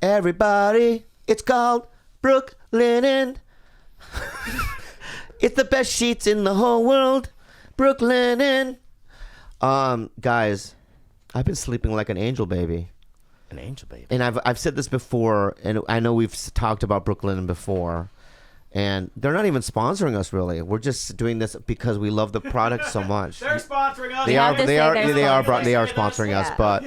Everybody, it's called Brooklyn. It's the best sheets in the whole world. Brooklyn. Guys, I've been sleeping like an angel baby. An angel baby. And I've said this before, and I know we've talked about Brooklyn before. And they're not even sponsoring us, really. We're just doing this because we love the product so much. They're sponsoring us. They are sponsoring us, but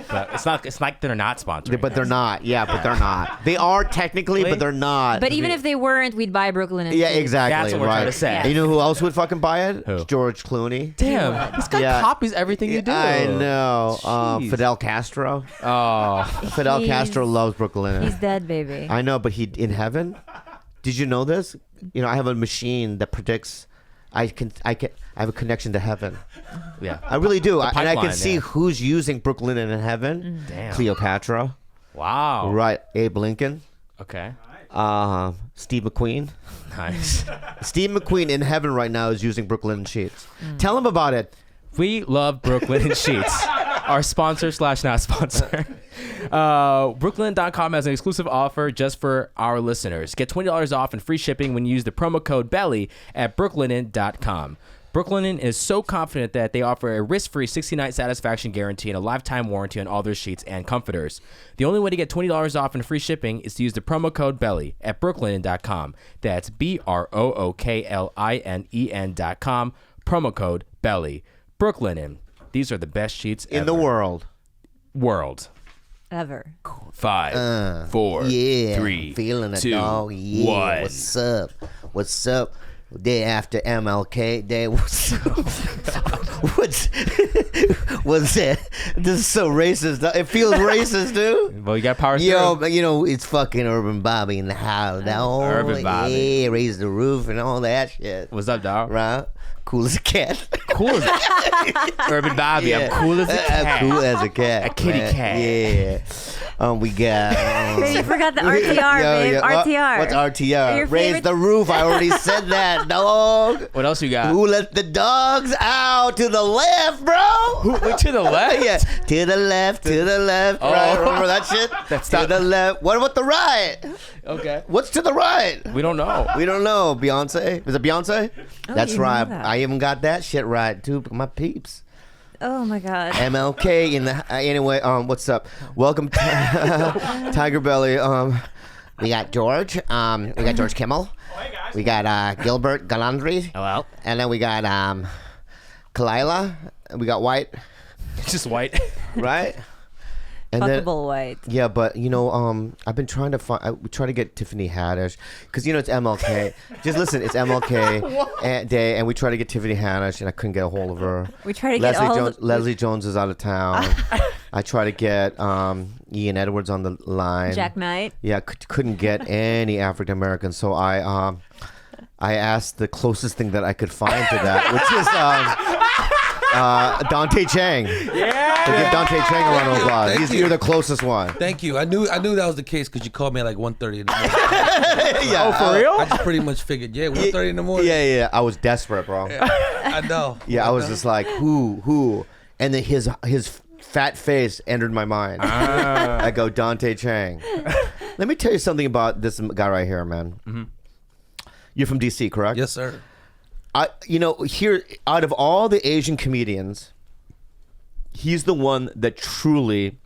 it's like they're not sponsoring. But they're not. Yeah, but they're not. They are technically, but they're not. But even if they weren't, we'd buy Brooklyn. Yeah, exactly. That's what we're trying to say. And you know who else would fucking buy it? Who? George Clooney. Damn, this guy copies everything you do. I know. Fidel Castro. Oh, Fidel Castro loves Brooklyn. He's dead, baby. I know, but he in heaven. Did you know this? You know, I have a machine that predicts. I have a connection to heaven. Yeah, I really do, pipeline, and I can see who's using Brooklyn in heaven. Damn. Cleopatra. Wow. Right, Abe Lincoln. Okay. Steve McQueen. Nice. Steve McQueen in heaven right now is using Brooklyn sheets. Tell him about it. We love Brooklyn Sheets. Our sponsor / not sponsor. Brooklyn.com has an exclusive offer just for our listeners. Get $20 off and free shipping when you use the promo code BELLY at brooklinen.com. Brooklinen is so confident that they offer a risk-free 60-night satisfaction guarantee and a lifetime warranty on all their sheets and comforters. The only way to get $20 off and free shipping is to use the promo code BELLY at brooklinen.com. That's BROOKLINEN.com. Promo code BELLY. Brooklinen. These are the best sheets in the world. Ever. 5, 4, yeah, 3, feeling it, 2, dog. Yeah. 1. What's up? Day after MLK Day. What's that? This is so racist. It feels racist, dude. Well, you got power through. Yo, but you know, it's fucking Urban Bobby in the house. Urban Bobby. Yeah, raise the roof and all that shit. What's up, dog? Right? Cool as a cat. Cool as a Urban Bobby. Yeah. I'm cool as a cat. I'm cool as a cat. A kitty man. cat. Yeah. We got. Babe, you forgot the RTR, babe. RTR. What's RTR? Your Raise favorite- the roof. I already said that, dog. What else you got? Who let the dogs out? To the left, bro. Who went to the left? Yeah. To the left. Oh. Right? Remember that shit? That's to not- the left. What about the right? Okay. What's to the right? We don't know. We don't know. Beyonce? Is it Beyonce? Oh, That's you know right. that. I even got that shit right, too. My peeps. Oh my God. MLK in the anyway. What's up? Welcome to TigerBelly. We got George. We got George Kimmel. Oh, hey guys. We got Gilbert Galandri. Hello. And then we got Khalyla. We got White. Just white. Right. And then, Fuckable white. yeah, but you know, I've been trying to find. We try to get Tiffany Haddish because you know it's MLK. Just listen, it's MLK Day, and we try to get Tiffany Haddish, and I couldn't get a hold of her. We try to get all Leslie Jones is out of town. I try to get Ian Edwards on the line. Jack Knight. Yeah, couldn't get any African Americans, so I asked the closest thing that I could find to that, which is Dante Chang. Yeah. So give Dante Chang a round of applause. Thank you. You're the closest one. Thank you. I knew that was the case because you called me at like 1:30 in the morning. Yeah. Oh, for real? I just pretty much figured, 1:30 in the morning. Yeah. I was desperate, bro. I know. Yeah, I was just like, who? And then his fat face entered my mind. I go, Dante Chang. Let me tell you something about this guy right here, man. Mm-hmm. You're from DC, correct? Yes, sir. Here, out of all the Asian comedians, he's the one that truly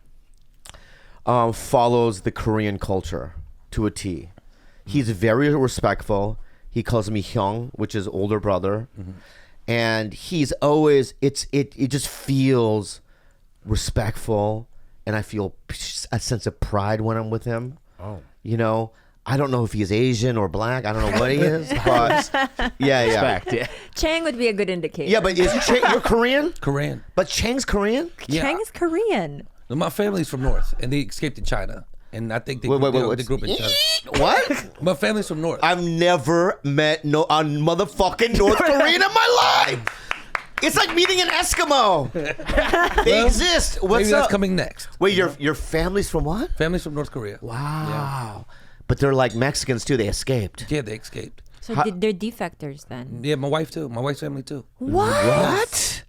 follows the Korean culture to a T. He's very respectful. He calls me Hyung, which is older brother. Mm-hmm. And he's always, it just feels respectful. And I feel a sense of pride when I'm with him. Oh. You know, I don't know if he's Asian or black. I don't know what he is, but yeah. Respect, yeah. Chang would be a good indicator. Yeah, but you're Korean? Korean. But Chang's Korean? Yeah. Chang is Korean. My family's from North, and they escaped to China. And I think they grew up in China. What? My family's from North. I've never met a motherfucking North Korean in my life. It's like meeting an Eskimo. They exist. What's Maybe up? that's coming next. Wait, your family's from what? Family's from North Korea. Wow. But they're like Mexicans too. They escaped. Yeah, they escaped. So they're defectors then. Yeah, my wife too. My wife's family too. What?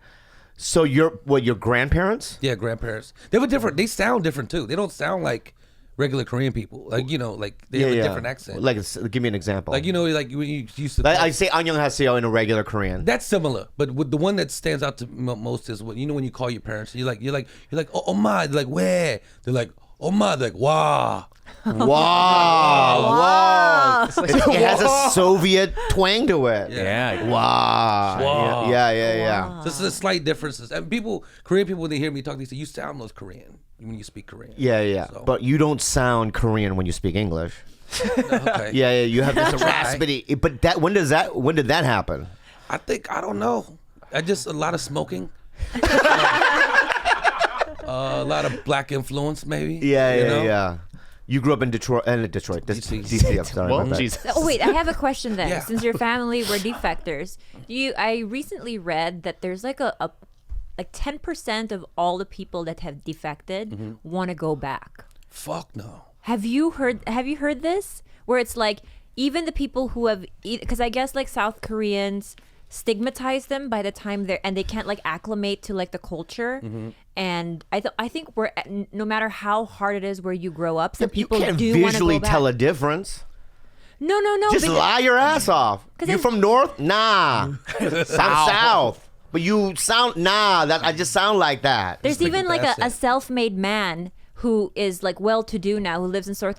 So your grandparents? Yeah, grandparents. They were different. They sound different too. They don't sound like regular Korean people. Like like they have a different accent. Like, give me an example. Like like when you used to. I say 안녕하세요 in a regular Korean. That's similar, but with the one that stands out to most is when when you call your parents, you're like oh 엄마, they're like where? They're like 엄마, they're like wow. Wow. It has a Soviet twang to it. Yeah. Wow. Yeah. This is a slight differences. And Korean people, when they hear me talk, they say, you sound most Korean when you speak Korean. Yeah. So. But you don't sound Korean when you speak English. Okay. Yeah. You have this raspity. But when did that happen? I don't know. A lot of smoking. A lot of black influence, maybe. Yeah. You grew up in Detroit. DC. I'm sorry about that. Jesus. Oh wait, I have a question then. Yeah. Since your family were defectors, I recently read that there's like a 10% of all the people that have defected want to go back. Fuck no. Have you heard this? Where it's like even the people who have, because I guess like South Koreans stigmatize them by the time they can't like acclimate to like the culture. And I think no matter how hard it is where you grow up, some people you can't do want to go visually back. tell a difference. No. Just lie your ass off. You from North? Nah. I'm South. But you sound I just sound like that. There's even like a self-made man who is like well-to-do now, who lives in South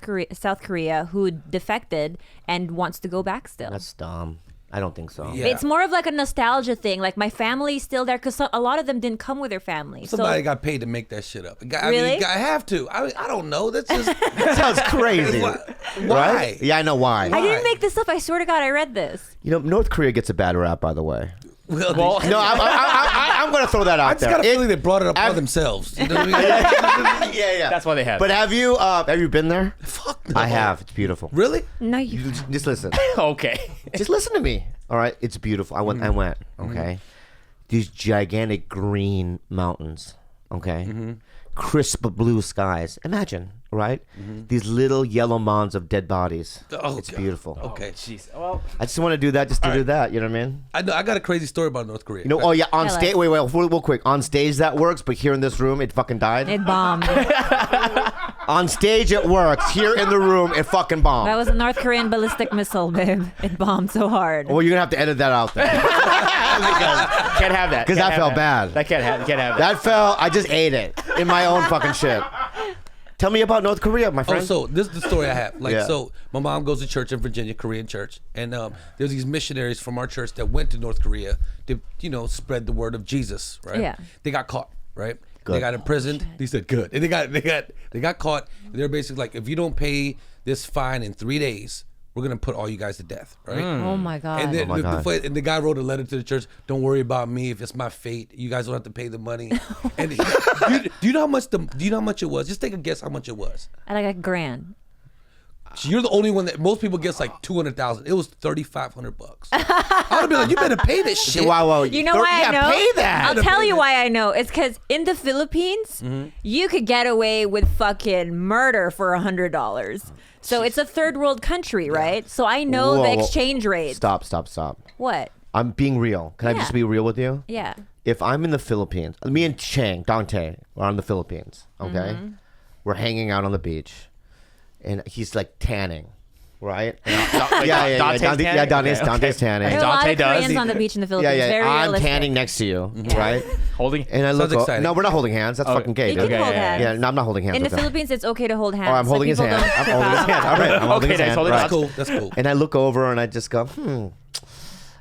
Korea, who defected and wants to go back still. That's dumb. I don't think so. Yeah. It's more of like a nostalgia thing. Like my family's still there because a lot of them didn't come with their family. Somebody got paid to make that shit up. Really? I have to. I don't know. That's just That sounds crazy. Why? Right? Yeah, I know why. I didn't make this up. I swear to God, I read this. North Korea gets a bad rap, by the way. Well, No, I'm going to throw that out I just there. got a feeling they brought it up by themselves. You know what I mean? Yeah. That's why they have. But have you been there? Fuck no. I have. It's beautiful. Really? No, you. Just listen. Okay. Just listen to me. All right, it's beautiful. I went. Okay, these gigantic green mountains. Okay, crisp blue skies. Imagine, right? These little yellow mounds of dead bodies. Oh, it's God. beautiful. Okay. Jeez. Well, I just want to do that, just to do that. You know what I mean? I know. I got a crazy story about North Korea. Oh yeah, on Tell stage. us. Wait, real quick. On stage that works, but here in this room, it fucking died. It bombed. On stage it works. Here in the room, it fucking bombed. That was a North Korean ballistic missile, babe. It bombed so hard. Well, you're gonna have to edit that out then. can't have that. Because Can't that have felt bad. That can't have that. That fell. I just ate it in my own fucking shit. Tell me about North Korea, my friend. Oh, so this is the story I have. Yeah. So my mom goes to church in Virginia, Korean church, and there's these missionaries from our church that went to North Korea to, spread the word of Jesus, right? Yeah. They got caught, right? Good. They got imprisoned. They said good, and they got caught. And they're basically like, if you don't pay this fine in 3 days, we're gonna put all you guys to death, right? Oh my God. And then Oh my God. and the guy wrote a letter to the church. Don't worry about me if it's my fate. You guys don't have to pay the money. And do you know how much it was? Just take a guess how much it was. At like $1,000. You're the only one that most people guess like 200,000. It was $3,500. I would be like, you better pay this shit. Wow. You know why I know? Pay that. I'll tell you why I know. It's because in the Philippines, you could get away with fucking murder for $100. So it's a third world country, right? So I know the exchange rate. Stop. What? I'm being real. Can I just be real with you? Yeah. If I'm in the Philippines, me and Dante are in the Philippines, okay? We're hanging out on the beach, and he's like tanning, right? Dante's tanning? Dante's Okay. tanning. There are a lot Dante of does. Koreans on the beach in the Philippines. Yeah. Very I'm realistic. tanning next to you, right? Holding. And I look. Sounds exciting. No, we're not holding hands. That's fucking gay, You dude. can hold hands. Yeah, no, I'm not holding hands In the with him. Philippines, it's okay to hold hands. Oh, I'm so holding his people hand. don't I'm trip holding his out. hand. All right, I'm holding Okay, his hand. holding Right. That's cool. That's cool. And I look over and I just go,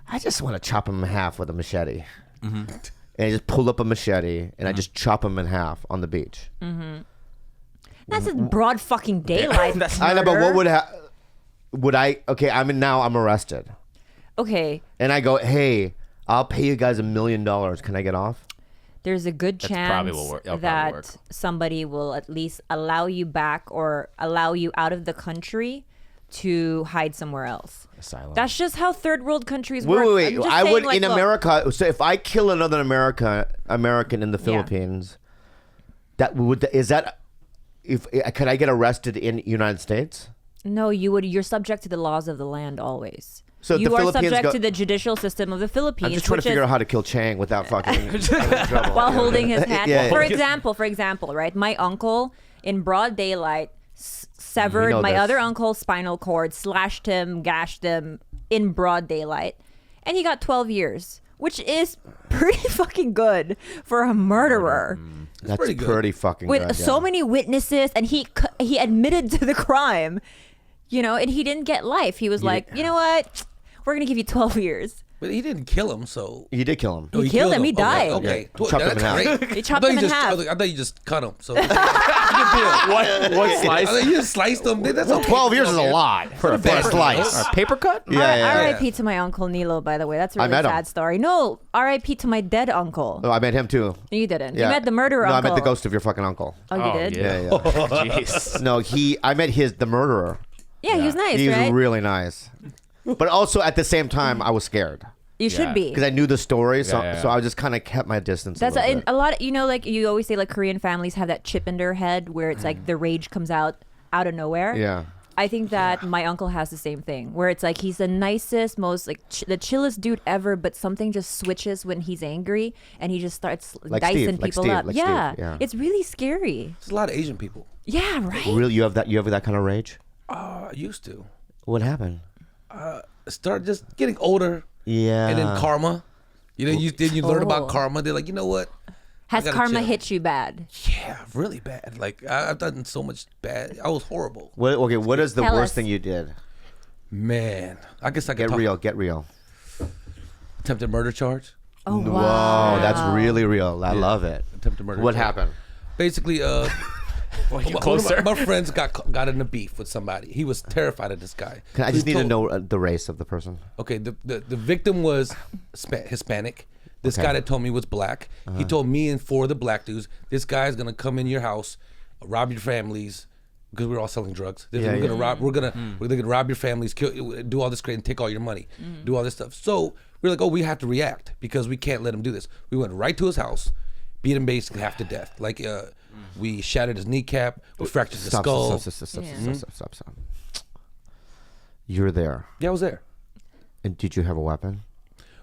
I just want to chop him in half with a machete. And I just pull up a machete and I just chop him in half on the beach. That's a broad fucking daylight. I know, but what murder. would I? Okay, I'm arrested, Okay, and I go, hey, I'll pay you guys $1 million. Can I get off? there's a good chance probably will work. That'll probably work. that somebody will at least allow you back or allow you out of the country to hide somewhere else. Asylum. That's just how third world countries work. Wait. I'm just I saying, would like, in look, America. So if I kill another American in the Philippines, could I get arrested in United States? No, you're subject to the laws of the land always. So you the are Philippines subject go- to the judicial system of the Philippines. I'm just trying to which figure is- out how to kill Chang without fucking getting in trouble. while holding his hand. Yeah, yeah. For example, right? My uncle in broad daylight severed know my this. other uncle's spinal cord, slashed him, gashed him in broad daylight, and he got 12 years, which is pretty fucking good for a murderer. That's pretty pretty, good. fucking With good. so yeah. many witnesses, and he admitted to the crime, and he didn't get life. He was like, you know what? We're gonna give you 12 years. But he didn't kill him, so. You did kill him. Oh, He killed him. He Okay, died. Okay. Yeah. Well, Chopped him that's in half. great. He chopped I thought him you in just, half. I thought you just cut him. So. What I slice? thought you just sliced him. That's okay. 12 years is a lot for a bad slice. A paper cut? Yeah. R.I.P. to my uncle Nilo, by the way. That's a I really met him. sad story. No, R.I.P. to my dead uncle. Oh, I met him too. You didn't. Yeah. You met the murderer No, uncle. I met the ghost of your fucking uncle. Oh, you did? Yeah. Jeez. No, I met the murderer. Yeah, he was nice, He was right? really nice. But also at the same time, I was scared You should be. because I knew the story, so Yeah. so I just kind of kept my distance. That's a little a bit. lot. Like you always say, like Korean families have that chip in their head where it's like the rage comes out of nowhere. Yeah. I think that my uncle has the same thing, where it's like he's the nicest, most like the chillest dude ever, but something just switches when he's angry, and he just starts Like dicing Steve, like people Steve, up. like Yeah. Steve, yeah. It's really scary. There's a lot of Asian people. Yeah, right. Really, you have that kind of rage? I used to. What happened? Start just getting older. Yeah. And then karma. You learn Oh. about karma. They're like, you know what? Has gotta karma chill. hit you bad? Yeah, really bad. Like I've done so much bad. I was horrible. What is the Tell worst us. thing you did? Man, I guess I could Get talk. real. Get real. Attempted murder charge. Oh wow. Whoa, that's really real. I love it. Attempted murder. What charge. happened? Basically, Well, you one of closer. my friends got in a beef with somebody. He was terrified of this guy. I So just he need to told- know the race of the person. Okay, the victim was Hispanic. This Okay. guy that told me was black. He told me and four of the black dudes, this guy's gonna come in your house, rob your families, because we're all selling drugs. Yeah, we're yeah. gonna rob. We're gonna rob your families, kill, do all this crazy, and take all your money, do all this stuff. So we're like, oh, we have to react because we can't let him do this. We went right to his house, beat him basically half to death. Like we shattered his kneecap, we fractured the skull. Stop. You're there. Yeah, I was there. And did you have a weapon?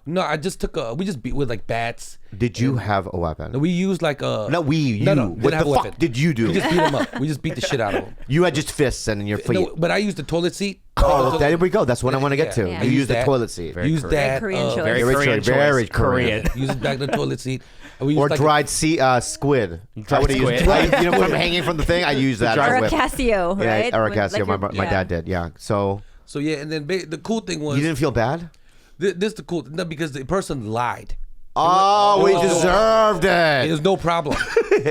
No, I just took we just beat with like bats. Did you have a weapon? No, we used like a. No, you. No, What didn't have the a fuck weapon. did you do? We just beat him up. We just beat the shit out of him. You had just fists and in your feet. No, but I used the toilet seat. Oh, there we go. That's what I want to get to. Yeah. You I use the that. toilet seat. Use that. Korean choice. Very Very Korean Korean, very choice. Korean. Use it back in the toilet seat. And we Or used like dried squid. I would squid. use from hanging from the thing. I use that. Or as a whip. Casio, right? Yeah, or a When, Casio. like, My dad did. Yeah. So So yeah, and then the cool thing was you didn't feel bad? this the cool no, because the person lied. Oh, we deserved It it. was no problem.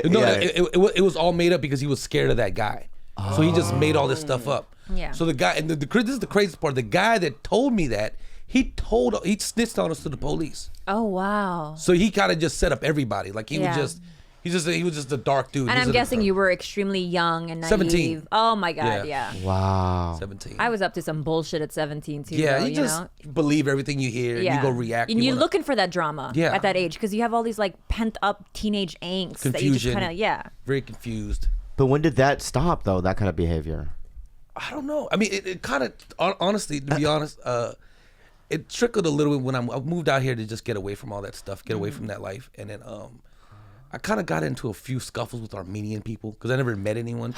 No, Yeah. it was all made up because he was scared of that guy. So he just made all this stuff up. Yeah. So the guy, and this is the craziest part. The guy that told me that he snitched on us to the police. Oh wow. So he kind of just set up everybody. Like he Yeah. was just a dark dude. And He was I'm a- guessing you were extremely young and naive. 17. Oh my god, Yeah. yeah. Wow. 17. I was up to some bullshit at 17 too. Yeah, though, you just believe everything you hear. yeah. You go react. And you're wanna- looking for that drama Yeah. at that age because you have all these like pent up teenage angst that you just Confusion. kind of very confused. But when did that stop, though? That kind of behavior. I don't know. I mean, it kind of honestly, to be honest, it trickled a little bit when I moved out here to just get away from all that stuff, get away from that life, and then I kind of got into a few scuffles with Armenian people because I never met anyone.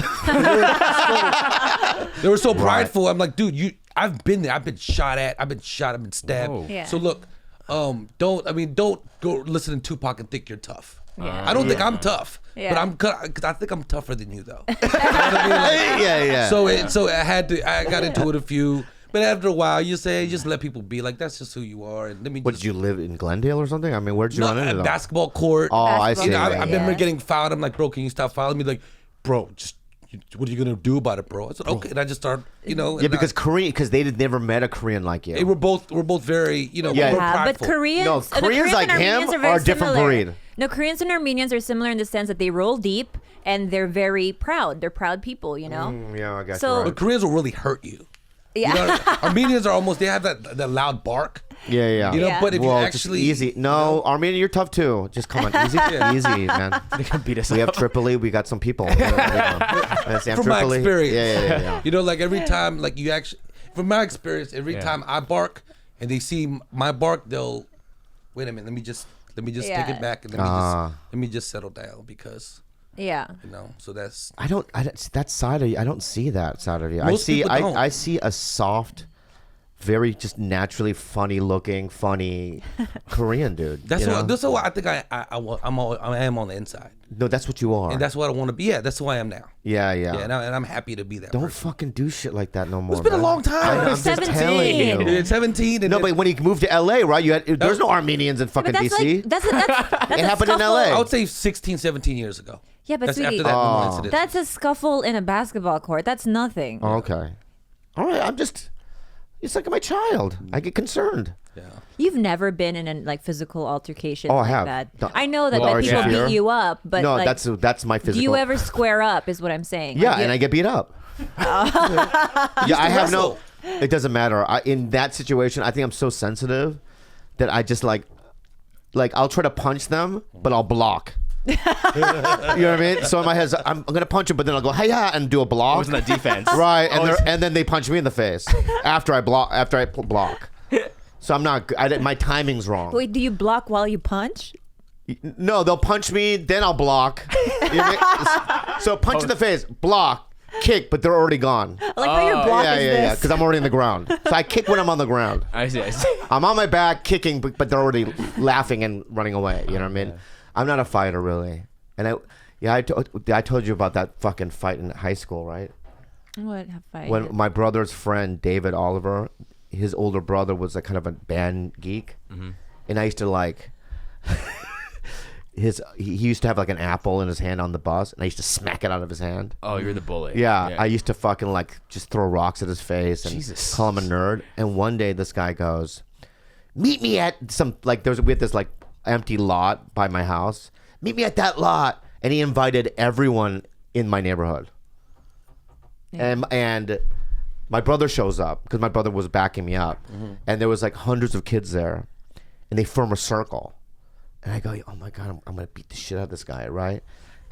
They were so prideful. I'm like, dude, I've been there. I've been shot at. I've been stabbed. Whoa. Yeah. So look, don't go listen to Tupac and think you're tough. Yeah. I don't think I'm tough, Yeah. but I think I'm tougher than you though. You know what I mean? Like, Yeah. so I got into it a few, but after a while, you just let people be like, that's just who you are, and let me. What, did you live in Glendale or something? I mean, where'd you run into them? basketball court. Oh, I Basketball see. You know, I court, remember yeah. getting fouled. I'm like, bro, can you stop fouling me? Like, bro, just what are you gonna do about it, bro? I said, okay, and I just started, Yeah, and because they had never met a Korean like you. we're both very, Yeah. we're Yeah, but prideful. Koreans, No, the Koreans like and him Armenians very are a different similar. breed. No, Koreans and Armenians are similar in the sense that they roll deep and they're very proud. They're proud people, you know. Yeah, I got So- you right. But Koreans will really hurt you. Yeah. You know, Armenians are almost, they have that loud bark. Yeah. You know, Yeah. but if well, you actually just easy. No, Armenia, you're tough too. Just come on, easy, easy, man. They can beat us We up. have Tripoli. We got some people. That's from my Tripoli. experience. Yeah. You know, like every time, like you actually, from my experience, every Yeah. time I bark, and they see my bark, they'll wait a minute. Let me just take it back and let me just settle down because. Yeah. So that's that side of you. I don't see that side of you. Most people don't. I see a soft, very just naturally funny Korean dude. That's what I think I am on the inside. No, that's what you are. And that's what I want to be. Yeah, that's who I am now. Yeah. Yeah, and I'm happy to be that. Don't person. fucking do shit like that no more. It's been a long time. I'm just 17. telling you. At 17. And But when he moved to LA, right? There's no Armenians in fucking But that's DC. like that's It happened in LA. I would say 16, 17 years ago. Yeah, but That's sweetie, after that little incident. that's a scuffle in a basketball court. That's nothing. Oh, okay. All right. It's like my child. I get concerned. Yeah. You've never been in a like physical altercation Oh, I like have. that. I know that Well, like, people yeah. beat you up, but No, like, that's my physical. do you ever square up? Is what I'm saying. Yeah, Like, and I get beat up. Yeah, I have no. It doesn't matter. In that situation, I think I'm so sensitive that I just like I'll try to punch them, but I'll block. You know what I mean? So in my head, I'm gonna punch him, but then I'll go hey yeah and do a block. Wasn't that defense? Right, and then they punch me in the face after I block. So I'm not. My timing's wrong. Wait, do you block while you punch? No, they'll punch me, then I'll block. You know what I mean? So punch in the face, block, kick, but they're already gone. I like how your block is Yeah, this. because I'm already in the ground. So I kick when I'm on the ground. I see. I'm on my back kicking, but they're already laughing and running away. You know what I mean? I'm not a fighter really, and I told you about that fucking fight in high school, right? What have I? When my brother's friend David Oliver, his older brother was a kind of a band geek, and I used to like. He used to have like an apple in his hand on the bus, and I used to smack it out of his hand. Oh, you're the bully. Yeah, I used to fucking like just throw rocks at his face and Jesus. call him a nerd. And one day this guy goes, "Meet me at some like we had this like empty lot by my house. Meet me at that lot." And he invited everyone in my neighborhood. Yeah. And my brother shows up because my brother was backing me up, and there was like hundreds of kids there, and they form a circle. And I go, oh my God, I'm going to beat the shit out of this guy, right?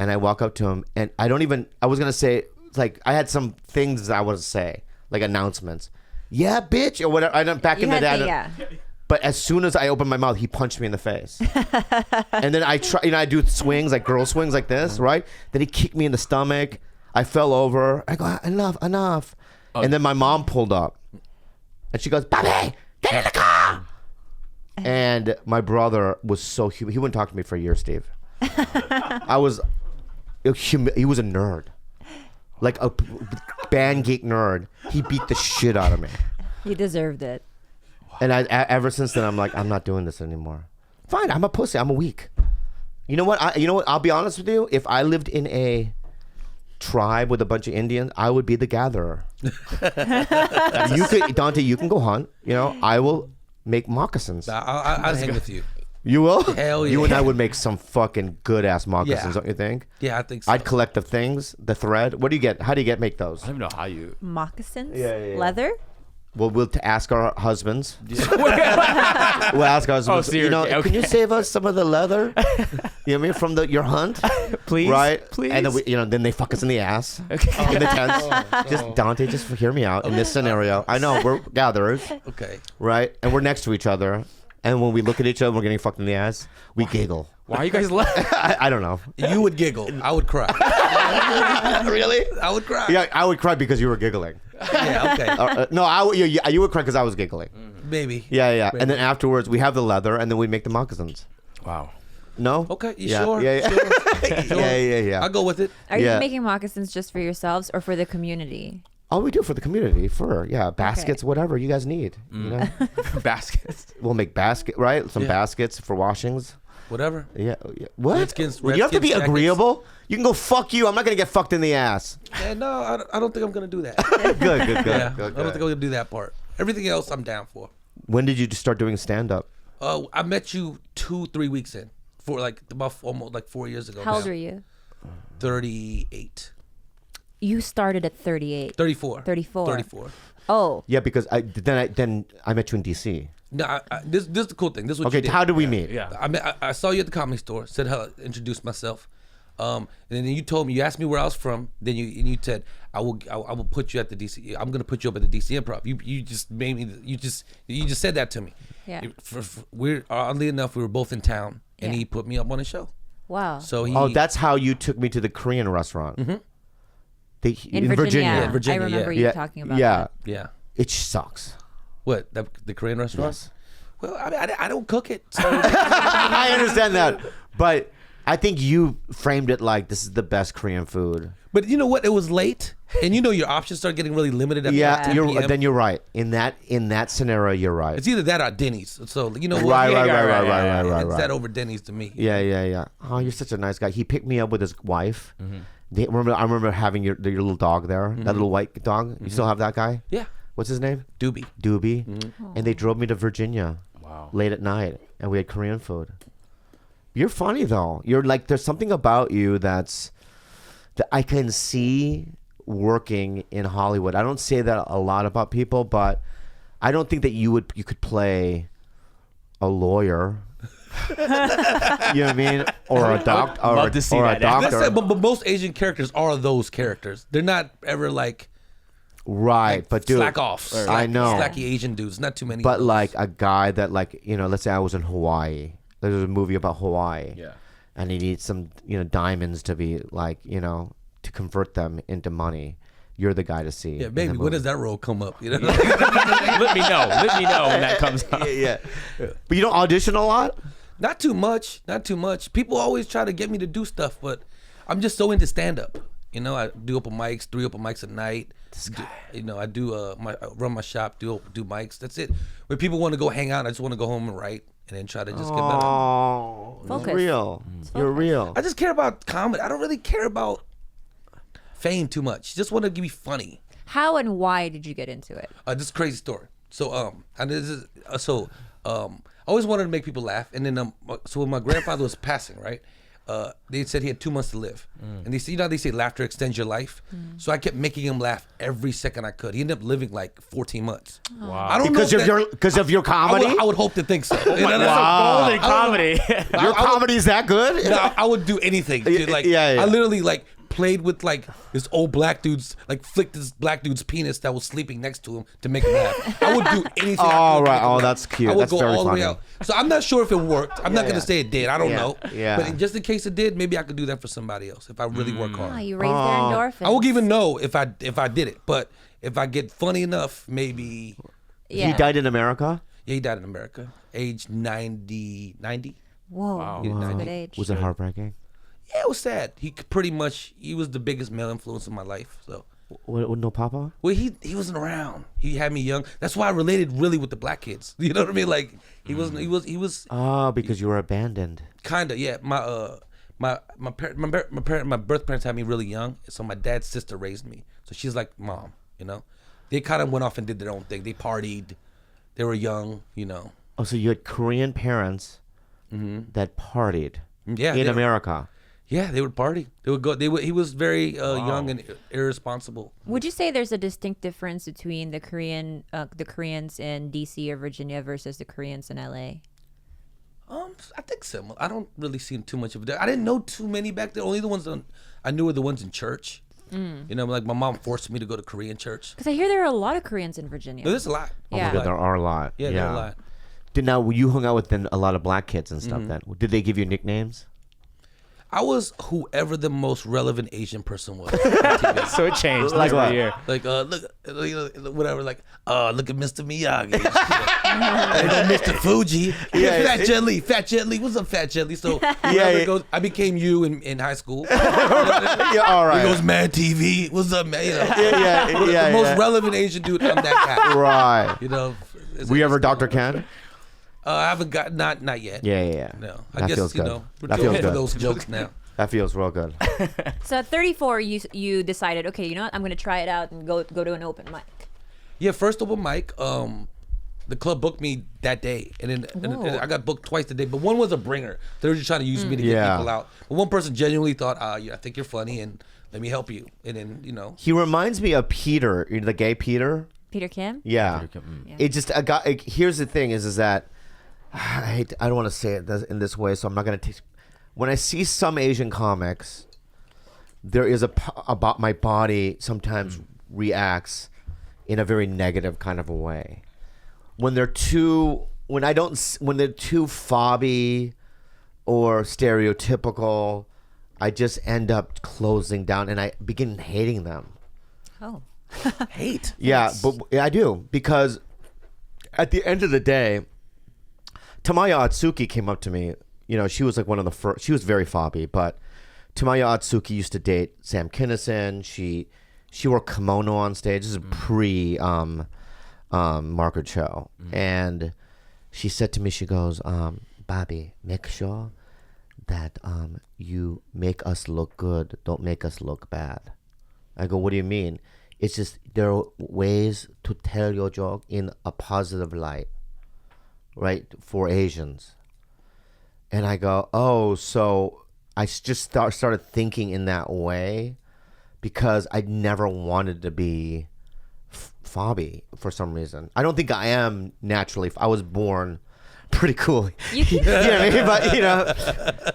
And I walk up to him, and I was going to say, like, I had some things that I wanted to say, like announcements. Yeah, bitch, or whatever. I don't back You in the had day. to- yeah. But as soon as I opened my mouth, he punched me in the face. And then I try, I do swings, like girl swings like this, right? Then he kicked me in the stomach. I fell over. I go, enough. And then my mom pulled up. And she goes, Bobby, get in the car. And my brother was so he wouldn't talk to me for a year, Steve. He was a nerd, like a band geek nerd. He beat the shit out of me, You deserved it. and ever since then I'm like, I'm not doing this anymore. Fine, I'm a pussy. I'm a weak. You know what? I'll be honest with you. If I lived in a tribe with a bunch of Indians, I would be the gatherer. Dante, you can go hunt. I will make moccasins. I'd hang with you. You will? Hell yeah. You and I would make some fucking good ass moccasins, don't you think? Yeah, I think so. I'd collect the things, the thread. What do you get? How do you make those? I don't even know how you. Moccasins? Yeah. Leather? Well, we'll ask our husbands. We'll ask our husbands. Oh, seriously? Okay. Can you save us some of the leather? You know what I mean? From your hunt? Please? Right? Please? And then, then they fuck us in the ass. Okay. In the tents. Dante, just hear me out in this scenario. I know, we're gatherers. Okay. Right? And we're next to each other. And when we look at each other, we're getting fucked in the ass. We giggle. Why are you guys laughing? I don't know. You would giggle. I would cry. Really? I would cry. Yeah, I would cry because you were giggling. Yeah, okay. No, you would cry because I was giggling. Maybe. Yeah. Maybe. And then afterwards, we have the leather, and then we make the moccasins. Wow. No? Okay, you Yeah, sure? yeah. Sure. Yeah. I'll go with it. Are Yeah. you making moccasins just for yourselves or for the community? All we do for the community, baskets, whatever you guys need. You know, Baskets. we'll make some baskets for washings. Whatever. Yeah. What? Redskins- you have to be Redskins jackets. agreeable. You can go fuck you. I'm not gonna get fucked in the ass. Yeah, no, I don't think I'm gonna do that. Good. Yeah, I don't think I'm gonna do that part. Everything else, I'm down for. When did you start doing stand up? I met you 2-3 weeks in, for about almost 4 years ago. How old now. are you? 38. You started at 38. 34. 34. 34. Oh. Yeah, because then I met you in DC. No, this is the cool thing. This is what Okay, you did. how did we meet? Yeah. I saw you at the Comedy Store. Said hello, introduced myself. And then you told me, you asked me where I was from. Then you said, I will put you at the DC. I'm gonna put you up at the DC Improv. You just made me. You just said that to me. Yeah. We're oddly enough, we were both in town, and he put me up on a show. Wow. So that's how you took me to the Korean restaurant. Mm-hmm. In Virginia. Yeah, Virginia, I remember you talking about that. Yeah. It sucks. What, the Korean restaurant? Yes. Well, I don't cook it. So. I understand that, but I think you framed it like this is the best Korean food. But you know what? It was late, and your options start getting really limited. At 10 p.m. Then you're right. In that scenario, you're right. It's either that or Denny's. So you know what? Right. It's that over Denny's to me. Yeah. Oh, you're such a nice guy. He picked me up with his wife. I remember having your little dog there, that little white dog. You still have that guy? Yeah. What's his name? Doobie. And they drove me to Virginia. Wow. Late at night, and we had Korean food. You're funny though. You're like, there's something about you that I can see working in Hollywood. I don't say that a lot about people, but I don't think that you could play a lawyer. You know what I mean? Or a doctor. Love to see or that. a doctor. That's it, but most Asian characters are those characters. They're not ever like Right, but dude, slack off. I know. Slacky Asian dudes. Not too many. But like a guy that let's say I was in Hawaii. There's a movie about Hawaii. Yeah. And he needs some, diamonds to be like, to convert them into money. You're the guy to see. Yeah, baby, when does that role come up? Let me know. Let me know when that comes up. Yeah. But you don't audition a lot? Not too much. People always try to get me to do stuff, but I'm just so into stand-up. I do open mics, 3 open mics a night. I do I run my shop, do mics. That's it. When people want to go hang out, I just want to go home and write, and then try to just get better. Oh, Focus. Real. You're real. I just care about comedy. I don't really care about fame too much. Just want to be funny. How and why did you get into it? This is a crazy story. So I always wanted to make people laugh, and then so when my grandfather was passing, right? They said he had 2 months to live, and they say, how they say laughter extends your life. So I kept making him laugh every second I could. He ended up living like 14 months. Wow. I don't Because know because of your comedy? I would hope to think so. Wow. Golden comedy. Your comedy is that good? No, I would do anything. Dude. Like, Yeah. I literally played with this old black dude's flicked this black dude's penis that was sleeping next to him to make him laugh. I would do anything. Oh, right. Oh, that's cute. I would That's go very all the funny. way out. So I'm not sure if it worked. I'm not gonna say it did. I don't know. Yeah. But just in case it did, maybe I could do that for somebody else if I really work hard. You raised their endorphins. I won't even know if I did it, but if I get funny enough, maybe. Yeah. He died in America? Yeah, he died in America, age 90. Whoa. Wow. That's a good age. Was it heartbreaking? Yeah, it was sad. He was the biggest male influence in my life. So. No papa? Well, he wasn't around. He had me young. That's why I related really with the black kids. You know what I mean? Like he wasn't. He was. Oh, because you were abandoned. Kinda, yeah. My birth parents had me really young, so my dad's sister raised me. So she's like mom. They kind of went off and did their own thing. They partied. They were young. Oh, so you had Korean parents that partied Yeah, in America. Yeah, they would party. They would go. He was very young and irresponsible. Would you say there's a distinct difference between the Koreans in DC or Virginia versus the Koreans in LA? I think similar. I don't really see too much of that. I didn't know too many back then. Only the ones I knew were the ones in church. Like my mom forced me to go to Korean church. Because I hear there are a lot of Koreans in Virginia. There's a lot. Oh Yeah. my God, there are a lot. Yeah, there are a lot. Now you hung out with then a lot of black kids and stuff. Then did they give you nicknames? I was whoever the most relevant Asian person was. So it changed Like every what? year. Like look, whatever. Like look at Mr. Miyagi. Mr. Fuji. Yeah. Fat Jet Li. What's up, Fat Jet Li? So Yeah. goes, I became you in high school. Yeah, all right. He goes Mad TV. What's up, man? Yeah. The most relevant Asian dude. I'm that guy. Right. Were you ever Dr. Ken? I haven't got not yet. Yeah. No, That I guess feels good. we're That too feels old for good. those jokes now. That feels real good. So at 34, you decided, okay, you know what? I'm going to try it out and go to an open mic. Yeah, first open mic. The club booked me that day, and then I got booked twice the day. But one was a bringer. They were just trying to use me to get people out. But one person genuinely thought, I think you're funny, and let me help you. And then He reminds me of Peter, the gay Peter. Peter Kim? Yeah. It just here's the thing is that I don't want to say it in this way, so I'm not gonna take. When I see some Asian comics, there is about my body sometimes reacts in a very negative kind of a way. When they're too fobby or stereotypical, I just end up closing down and I begin hating them. Oh. Hate. Yeah, but I do, because at the end of the day, Tamaya Atsuki came up to me. You know, she was like one of the first. She was very fobby, but Tamaya Atsuki used to date Sam Kinison. She wore kimono on stage. This is pre Margaret Cho, and she said to me, she goes, "Bobby, make sure that you make us look good. Don't make us look bad." I go, "What do you mean?" It's just there are ways to tell your joke in a positive light, right, for Asians. And I go, oh, so I just started thinking in that way because I never wanted to be fobby for some reason. I don't think I am naturally. I was born pretty cool. You keep, You know what I mean? But, you know,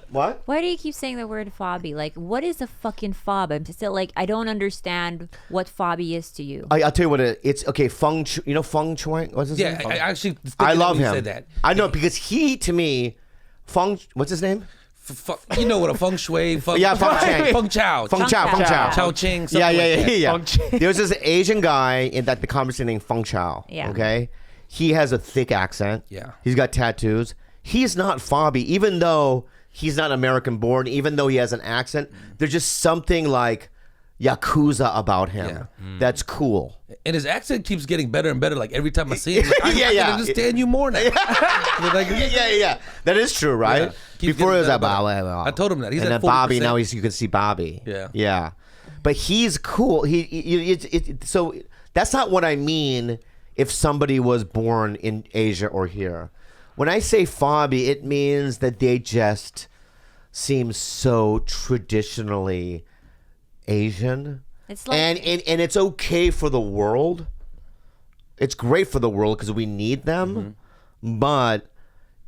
what? why do you keep saying the word fobby? Like, what is a fucking fob? I'm still like, I don't understand what fobby is to you. I'll tell you what it's. Okay, Feng Shui. You know Feng Shui? What's his name? I actually. I love him. Said that. I know, because he, to me, what's his name? You know what a feng shui, Yeah, Feng Chang. feng chao, Feng Chao. chao ching. Yeah. Feng Chang. There's this Asian guy in that the conversation named Feng Chao. Yeah. Okay, he has a thick accent. Yeah. He's got tattoos. He's not fobby, even though he's not American born. Even though he has an accent, there's just something like Yakuza about him that's cool. And his accent keeps getting better and better. Like every time I see him, like, I can understand you more now. Like, Yeah. That is true, right? Yeah. Keeps Before it was getting like, better and better. I told him that. He's and at then Bobby, 40%. now you can see Bobby. Yeah. But he's cool. So that's not what I mean if somebody was born in Asia or here. When I say fobby, it means that they just seem so traditionally Asian. It's like, And it's okay for the world. It's great for the world because we need them. But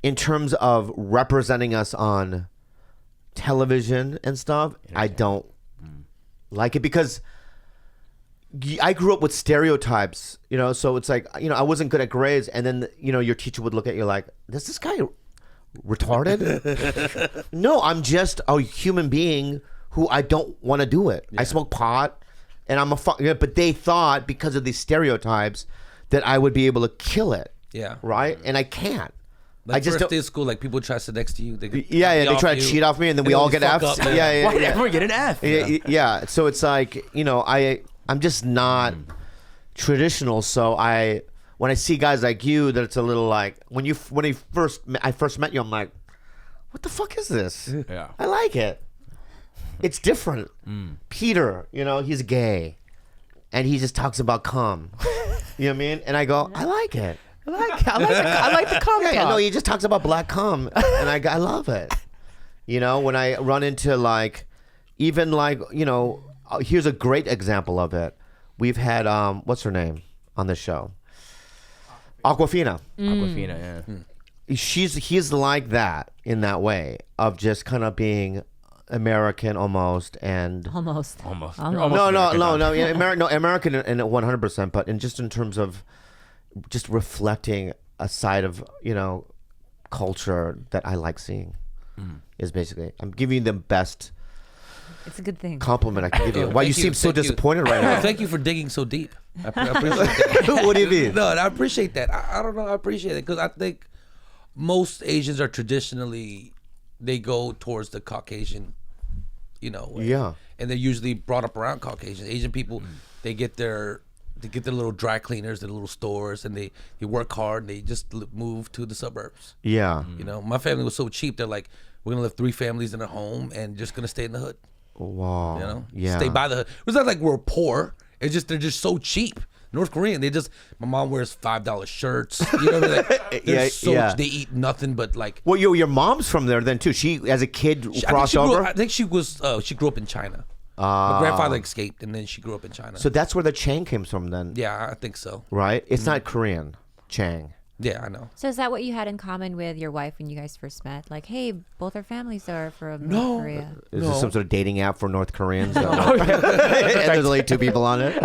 in terms of representing us on television and stuff, I don't like it, because I grew up with stereotypes, you know, so it's like, you know, I wasn't good at grades, and then, you know, your teacher would look at you like, is this guy retarded? No, I'm just a human being who I don't want to do it. I smoke pot, and I'm but they thought because of these stereotypes that I would be able to kill it. Yeah. Right? And I can't. Like I just first don't. day of school, like people try to sit next to you. They They try to cheat off me, and then we all get Fs. Why did everyone get an F? Yeah. So it's like, you know, I'm just not traditional. So when I see guys like you, that it's a little like when I first met you, I'm like, what the fuck is this? Yeah. I like it. It's different. Peter, you know, he's gay, and he just talks about cum. You know what I mean? And I go, I like it. I like the cum. Yeah, no, he just talks about black cum, and I love it. You know, when I run into like, even like, you know, here's a great example of it. We've had what's her name on this show? Aquafina. Aquafina, yeah. He's like that in that way of just kind of being American almost, and almost. You're Almost. no, yeah, American in 100%, but in terms of just reflecting a side of, you know, culture that I like seeing. Is basically, I'm giving you the best It's a good thing. compliment I can give you. Why you seem so disappointed right now? Thank you for digging so deep. I appreciate that. What do you mean? No, I appreciate that. I don't know. I appreciate it because I think most Asians are traditionally, they go towards the Caucasian, you know. Way. Yeah. And they're usually brought up around Caucasian. Asian people, they get their little dry cleaners, their little stores, and they work hard, and they just move to the suburbs. Yeah. You know, my family was so cheap. They're like, we're gonna live 3 families in a home and just gonna stay in the hood. Wow. You know, Yeah. stay by the hood. It's not like we're poor. It's just they're just so cheap. North Korean, my mom wears $5 shirts. You know, like, they eat nothing but like. Well, your mom's from there then too. She, as a kid, crossed over. I think she grew up in China. My grandfather escaped, and then she grew up in China. So that's where the Chang came from then. Yeah, I think so. Right? It's not Korean. Chang. Yeah, I know. So is that what you had in common with your wife when you guys first met? Like, hey, both our families are from North Korea. Is this some sort of dating app for North Koreans? Oh, and there's only 2 people on it.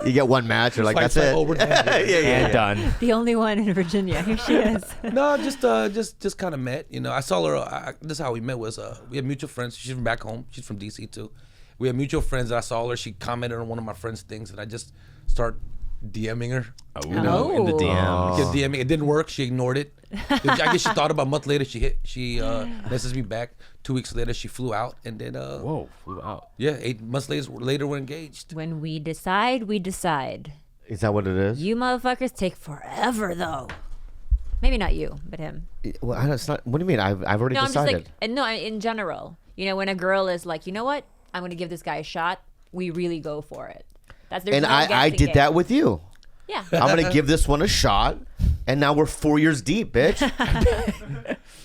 You get one match. You're like, that's it. And done. The only one in Virginia. Here she is. No, just kind of met. You know, I saw her. This is how we met. Was we had mutual friends. She's from back home. She's from DC too. We had mutual friends. I saw her. She commented on one of my friends' things, and I just start DMing her. Oh, You know, in the DMs. Kept DMing. It didn't work. She ignored it. I guess she thought about a month later. She messaged me back. 2 weeks later, she flew out, and then Whoa, flew out. yeah, 8 months later we're engaged. When we decide, we decide. Is that what it is? You motherfuckers take forever, though. Maybe not you, but him. Well, it's not. What do you mean? I've already No, I'm just decided. like, no, in general. You know, when a girl is like, you know what? I'm going to give this guy a shot. We really go for it. There's And no I guessing did game. that with you. Yeah. I'm gonna give this one a shot, and now we're 4 years deep, bitch.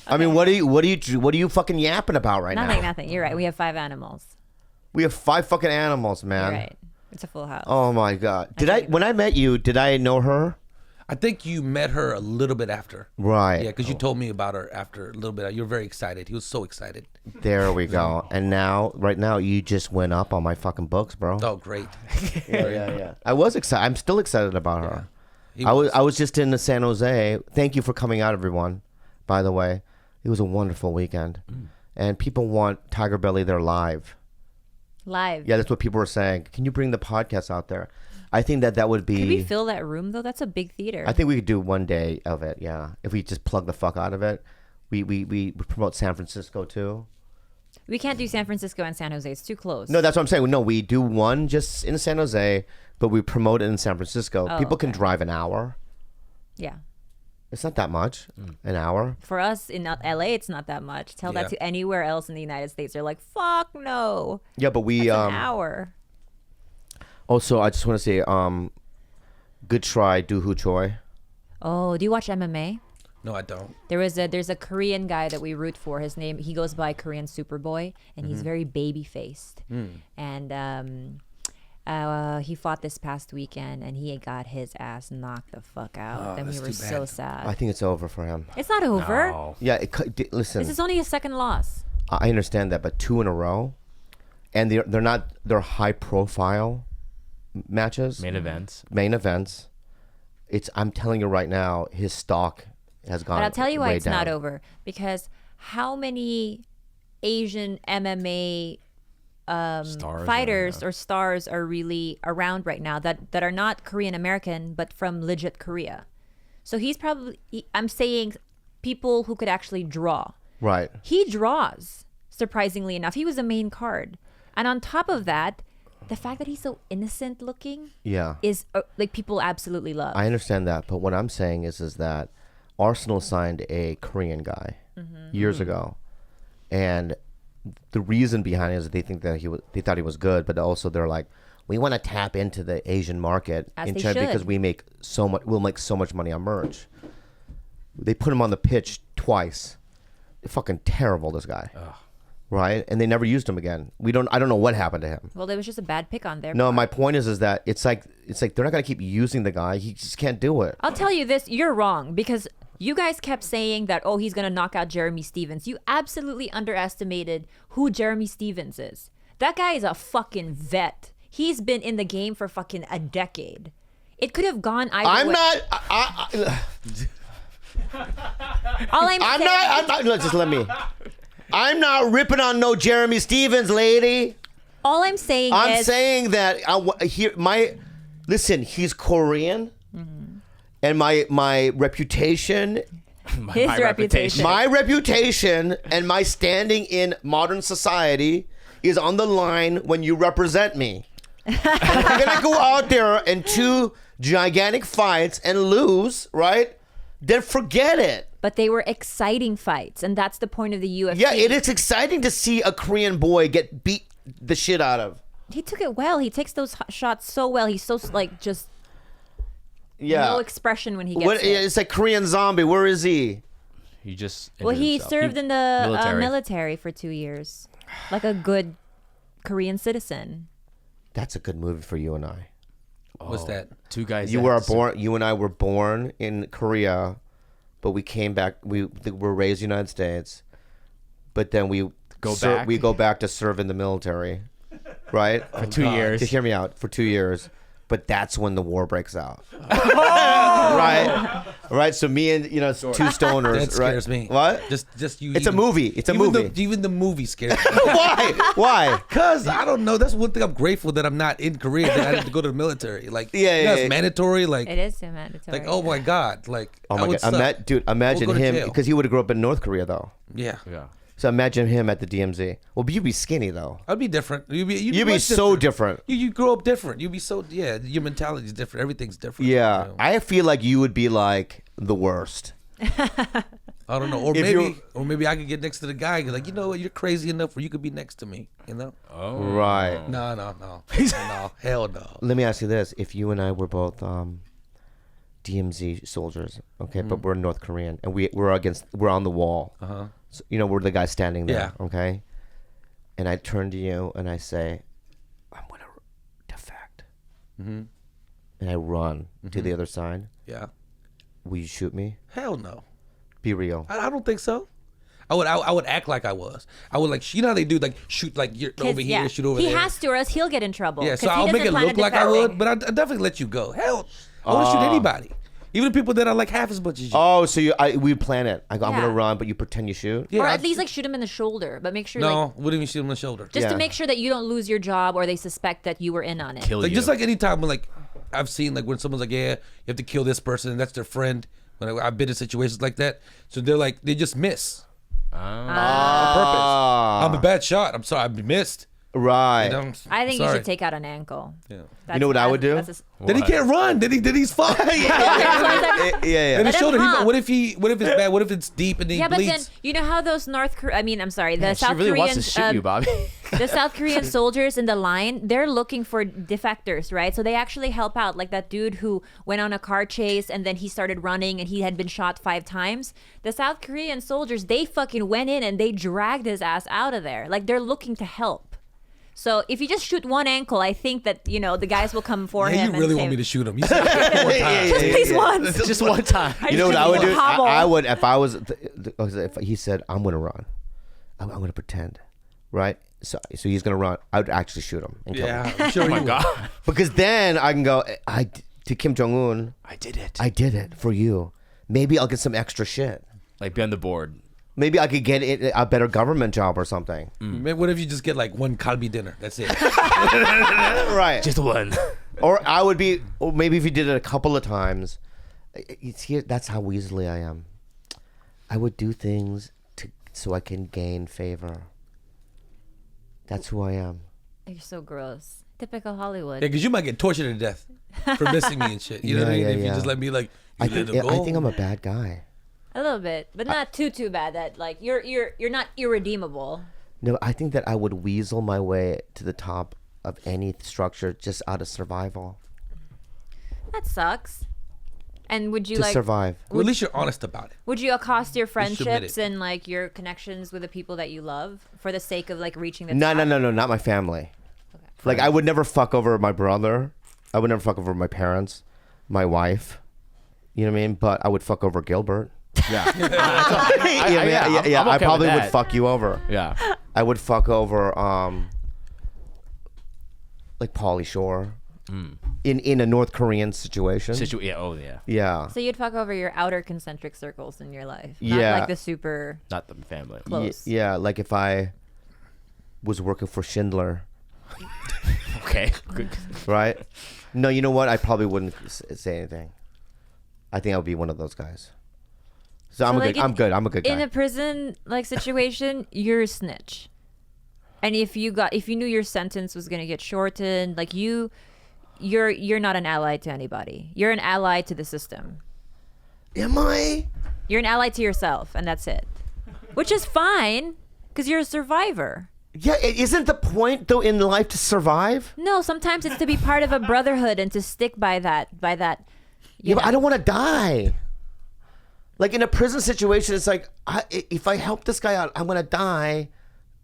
I mean, what are you fucking yapping about right now? Nothing. You're right. We have 5 animals. We have 5 fucking animals, man. You're right. It's a full house. Oh my god. When I met you, did I know her? I think you met her a little bit after. Right. Yeah, because you told me about her after a little bit. You were very excited. He was so excited. There we go. And now, right now, you just went up on my fucking books, bro. Oh, great. Yeah. I was excited. I'm still excited about her. He I was just in San Jose. Thank you for coming out, everyone. By the way, it was a wonderful weekend, and people want TigerBelly there live. Live. Yeah, that's what people were saying. Can you bring the podcast out there? I think that would be. Could we fill that room, though? That's a big theater. I think we could do one day of it. Yeah, if we just plug the fuck out of it. We promote San Francisco too. We can't do San Francisco and San Jose. It's too close. No, that's what I'm saying. No, we do one just in San Jose, but we promote it in San Francisco. Oh, People can okay. drive an hour. Yeah. It's not that much. An hour. For us in LA, it's not that much. Tell Yeah. that to anywhere else in the United States. They're like, fuck no. Yeah, but we That's an hour. also I just want to say good try, Do Hu Choi. Oh, do you watch MMA? No, I don't. There's a Korean guy that we root for. His name, he goes by Korean Superboy, and he's very baby faced. And he fought this past weekend, and he got his ass knocked the fuck out. and we that's were too so bad. sad. I think it's over for him. It's not over. No. Yeah, listen. This is only his second loss. I understand that, but 2 in a row, and they're high profile matches, Main events. main events. I'm telling you right now, his stock has gone. But I'll tell you why way it's down. not over. Because how many Asian MMA Stars fighters or or stars are really around right now that are not Korean American but from legit Korea? So he's I'm saying people who could actually draw. Right. He draws, surprisingly enough. He was a main card. And on top of that, the fact that he's so innocent looking Yeah. is like people absolutely love. I understand that, but what I'm saying is that Arsenal signed a Korean guy years ago, and the reason behind it is they think that they thought he was good, but also they're like, we want to tap into the Asian market As in they China because should. we'll make so much money on merch. They put him on the pitch twice. Fucking terrible, this guy. Right? And they never used him again. I don't know what happened to him. Well, there was just a bad pick on their No, part. my point is that it's like they're not gonna keep using the guy. He just can't do it. I'll tell you this, you're wrong because you guys kept saying that, oh, he's going to knock out Jeremy Stevens. You absolutely underestimated who Jeremy Stevens is. That guy is a fucking vet. He's been in the game for fucking a decade. It could have gone either I'm way. not. All I'm saying, Look, just let me. I'm not ripping on no Jeremy Stevens, lady. all I'm saying I'm is saying that listen. He's Korean, and my reputation, his reputation. my reputation, and my standing in modern society is on the line when you represent me. And if you're gonna go out there in 2 gigantic fights and lose, right? Then forget it. But they were exciting fights, and that's the point of the UFC. Yeah, it is exciting to see a Korean boy get beat the shit out of. He took it well. He takes those shots so well. He's so like just Yeah. no expression when he gets hit. It's like Korean Zombie. Where is he? He just. Well, he himself. served in the military. military for 2 years, like a good Korean citizen. That's a good movie for you and I. What's that? Two guys. You and I were born in Korea, but we came back. We were raised in the United States, but then we go back to serve in the military, right? For 2 years. To hear me out, for 2 years. But that's when the war breaks out. Right. So me and two stoners. That scares me. What? Just you. It's a movie. It's a movie. Even the movie scares me. Why? Because I don't know. That's one thing I'm grateful that I'm not in Korea. That I didn't to go to the military. Like it's mandatory. Like it is mandatory. Like oh my god. Like oh my god. Imagine We'll him because he would have grew up in North Korea though. Yeah. So imagine him at the DMZ. Well, but you'd be skinny though. I'd be different. You'd be so different. You grow up different. You'd be so your mentality's different. Everything's different. Yeah, you know? I feel like you would be like the worst. I don't know, or maybe I could get next to the guy. Like you know what, you're crazy enough where you could be next to me. You know? Oh, right. No, no, hell no. Let me ask you this: if you and I were both DMZ soldiers, okay, but we're North Korean and we're on the wall. So, we're the guy standing there, okay? And I turn to you and I say, I'm going to defect. And I run to the other side. Yeah. Will you shoot me? Hell no. Be real. I don't think so. I would act like I was. I would like, you know how they do, like shoot like you're over here, shoot over there. He has to, or else he'll get in trouble. Yeah, so I'll make it look like I would, but I definitely let you go. Hell, I want to shoot anybody. Even people that are like half as much as you. Oh, so we plan it. I'm gonna run, but you pretend you shoot. Yeah, or at least like shoot him in the shoulder, but make sure. No, wouldn't even shoot him in the shoulder. Just to make sure that you don't lose your job, or they suspect that you were in on it. Kill you. Just like any time when like I've seen like when someone's like, yeah, you have to kill this person, and that's their friend. When I've been in situations like that, so they're like they just miss on purpose. I'm a bad shot. I'm sorry, I missed. Right. I think you should take out an ankle. Yeah. You know what I would do? Then he can't run. Then he's fucked. Yeah. And the shoulder. What if it's bad? What if it's deep and he bleeds? But then you know how those the South really Koreans wants to shoot you, Bobby. the South Korean soldiers in the line, they're looking for defectors, right? So they actually help out, like that dude who went on a car chase and then he started running and he had been shot 5 times. The South Korean soldiers, they fucking went in and they dragged his ass out of there. Like they're looking to help. So if you just shoot one ankle, I think that the guys will come for him. You really want me to shoot him? You said just please once. Just one time. You know what I would do? I would if I was. If he said I'm going to run, I'm going to pretend, right? So he's going to run. I would actually shoot him. And kill him. I'm sure. Oh my god. Because then I can go. To Kim Jong Un. I did it. I did it for you. Maybe I'll get some extra shit. Like be on the board. Maybe I could get a better government job or something. What if you just get like one kalbi dinner? That's it. Right. Just one. Or maybe if you did it a couple of times. That's how weaselly I am. I would do things so I can gain favor. That's who I am. You're so gross. Typical Hollywood. Yeah, because you might get tortured to death for missing me and shit. You know what I mean? If you just let me like, I think I'm a bad guy. A little bit, but not too bad. That like you're not irredeemable. No, I think that I would weasel my way to the top of any structure just out of survival. That sucks. And would you to survive? Well, at least you're honest about it. Would you accost your friendships and like your connections with the people that you love for the sake of like reaching the top? No, not my family. Okay. Like I would never fuck over my brother. I would never fuck over my parents, my wife. You know what I mean? But I would fuck over Gilbert. Yeah. I probably would fuck you over. Yeah. I would fuck over like Pauly Shore in a North Korean situation. Yeah. So you'd fuck over your outer concentric circles in your life. Not like the super not the family. Close. Yeah, like if I was working for Schindler. Okay. Right? No, you know what? I probably wouldn't say anything. I think I would be one of those guys. So I'm good. I'm a good guy. In a prison like situation, you're a snitch. And if you knew your sentence was gonna get shortened, like you're not an ally to anybody. You're an ally to the system. Am I? You're an ally to yourself, and that's it. Which is fine, because you're a survivor. Yeah, isn't the point though in life to survive? No, sometimes it's to be part of a brotherhood and to stick by that. Yeah, but I don't want to die. Like in a prison situation, it's like if I help this guy out, I'm gonna die,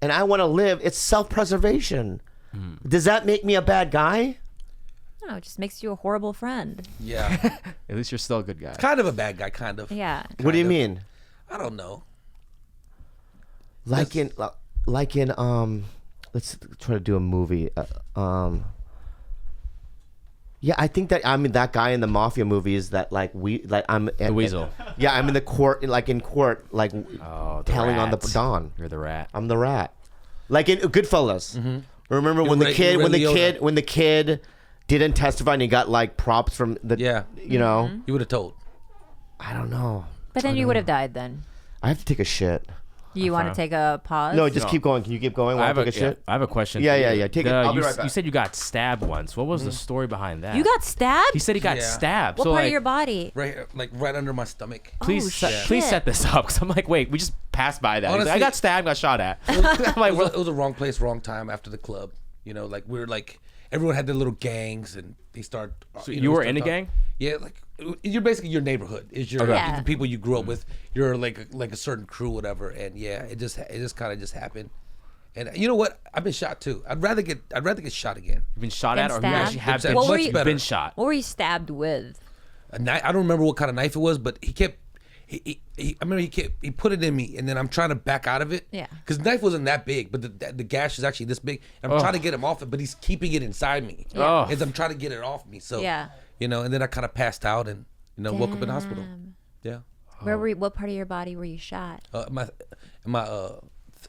and I want to live. It's self-preservation. Does that make me a bad guy? don't know. It just makes you a horrible friend. Yeah. At least you're still a good guy. Kind of a bad guy, kind of. Yeah. What do you mean? I don't know. Like in let's try to do a movie. Yeah, I think that I'm that guy in the mafia movies that I'm The weasel. Yeah, I'm in the court, in court, Oh, the telling on the rat. Don. You're the rat. I'm the rat. Like in Goodfellas. Mm-hmm. Remember when the kid didn't testify and he got props from the you know? You would have told. I don't know. But then you would have died then. I have to take a shit. You want to take a pause? No, just keep going. Can you keep going while I take a shit? I have a question. Yeah, for yeah, you. yeah. Take it. I'll be right back. You said you got stabbed once. What was the story behind that? You got stabbed? He said he got Yeah. stabbed. What so part of your body? Right here, right under my stomach. Please, Oh, shit. please set this up because I'm like, wait, we just passed by that. He's like, Honestly- I got stabbed, got shot at. I'm like, It was a wrong place, wrong time after the club. You know, we were everyone had their little gangs and they start. So you were in a gang? Yeah, you're basically your neighborhood is your Okay. the people you grew up with. You're like a certain crew, whatever. And yeah, it just kind of just happened. And you know what? I've been shot too. I'd rather get shot again. You've been shot Been at, or you stabbed? actually have Been been, stabbed. Much better. been shot? What were you stabbed with? A knife. I don't remember what kind of knife it was, but he kept. I remember he put it in me, and then I'm trying to back out of it. Yeah. Because the knife wasn't that big, but the gash is actually this big. And I'm trying to get him off it, but he's keeping it inside me. Yeah. As I'm trying to get it off me. So Yeah. and then I kind of passed out and woke up in the hospital. Yeah. Where were you, what part of your body were you shot? My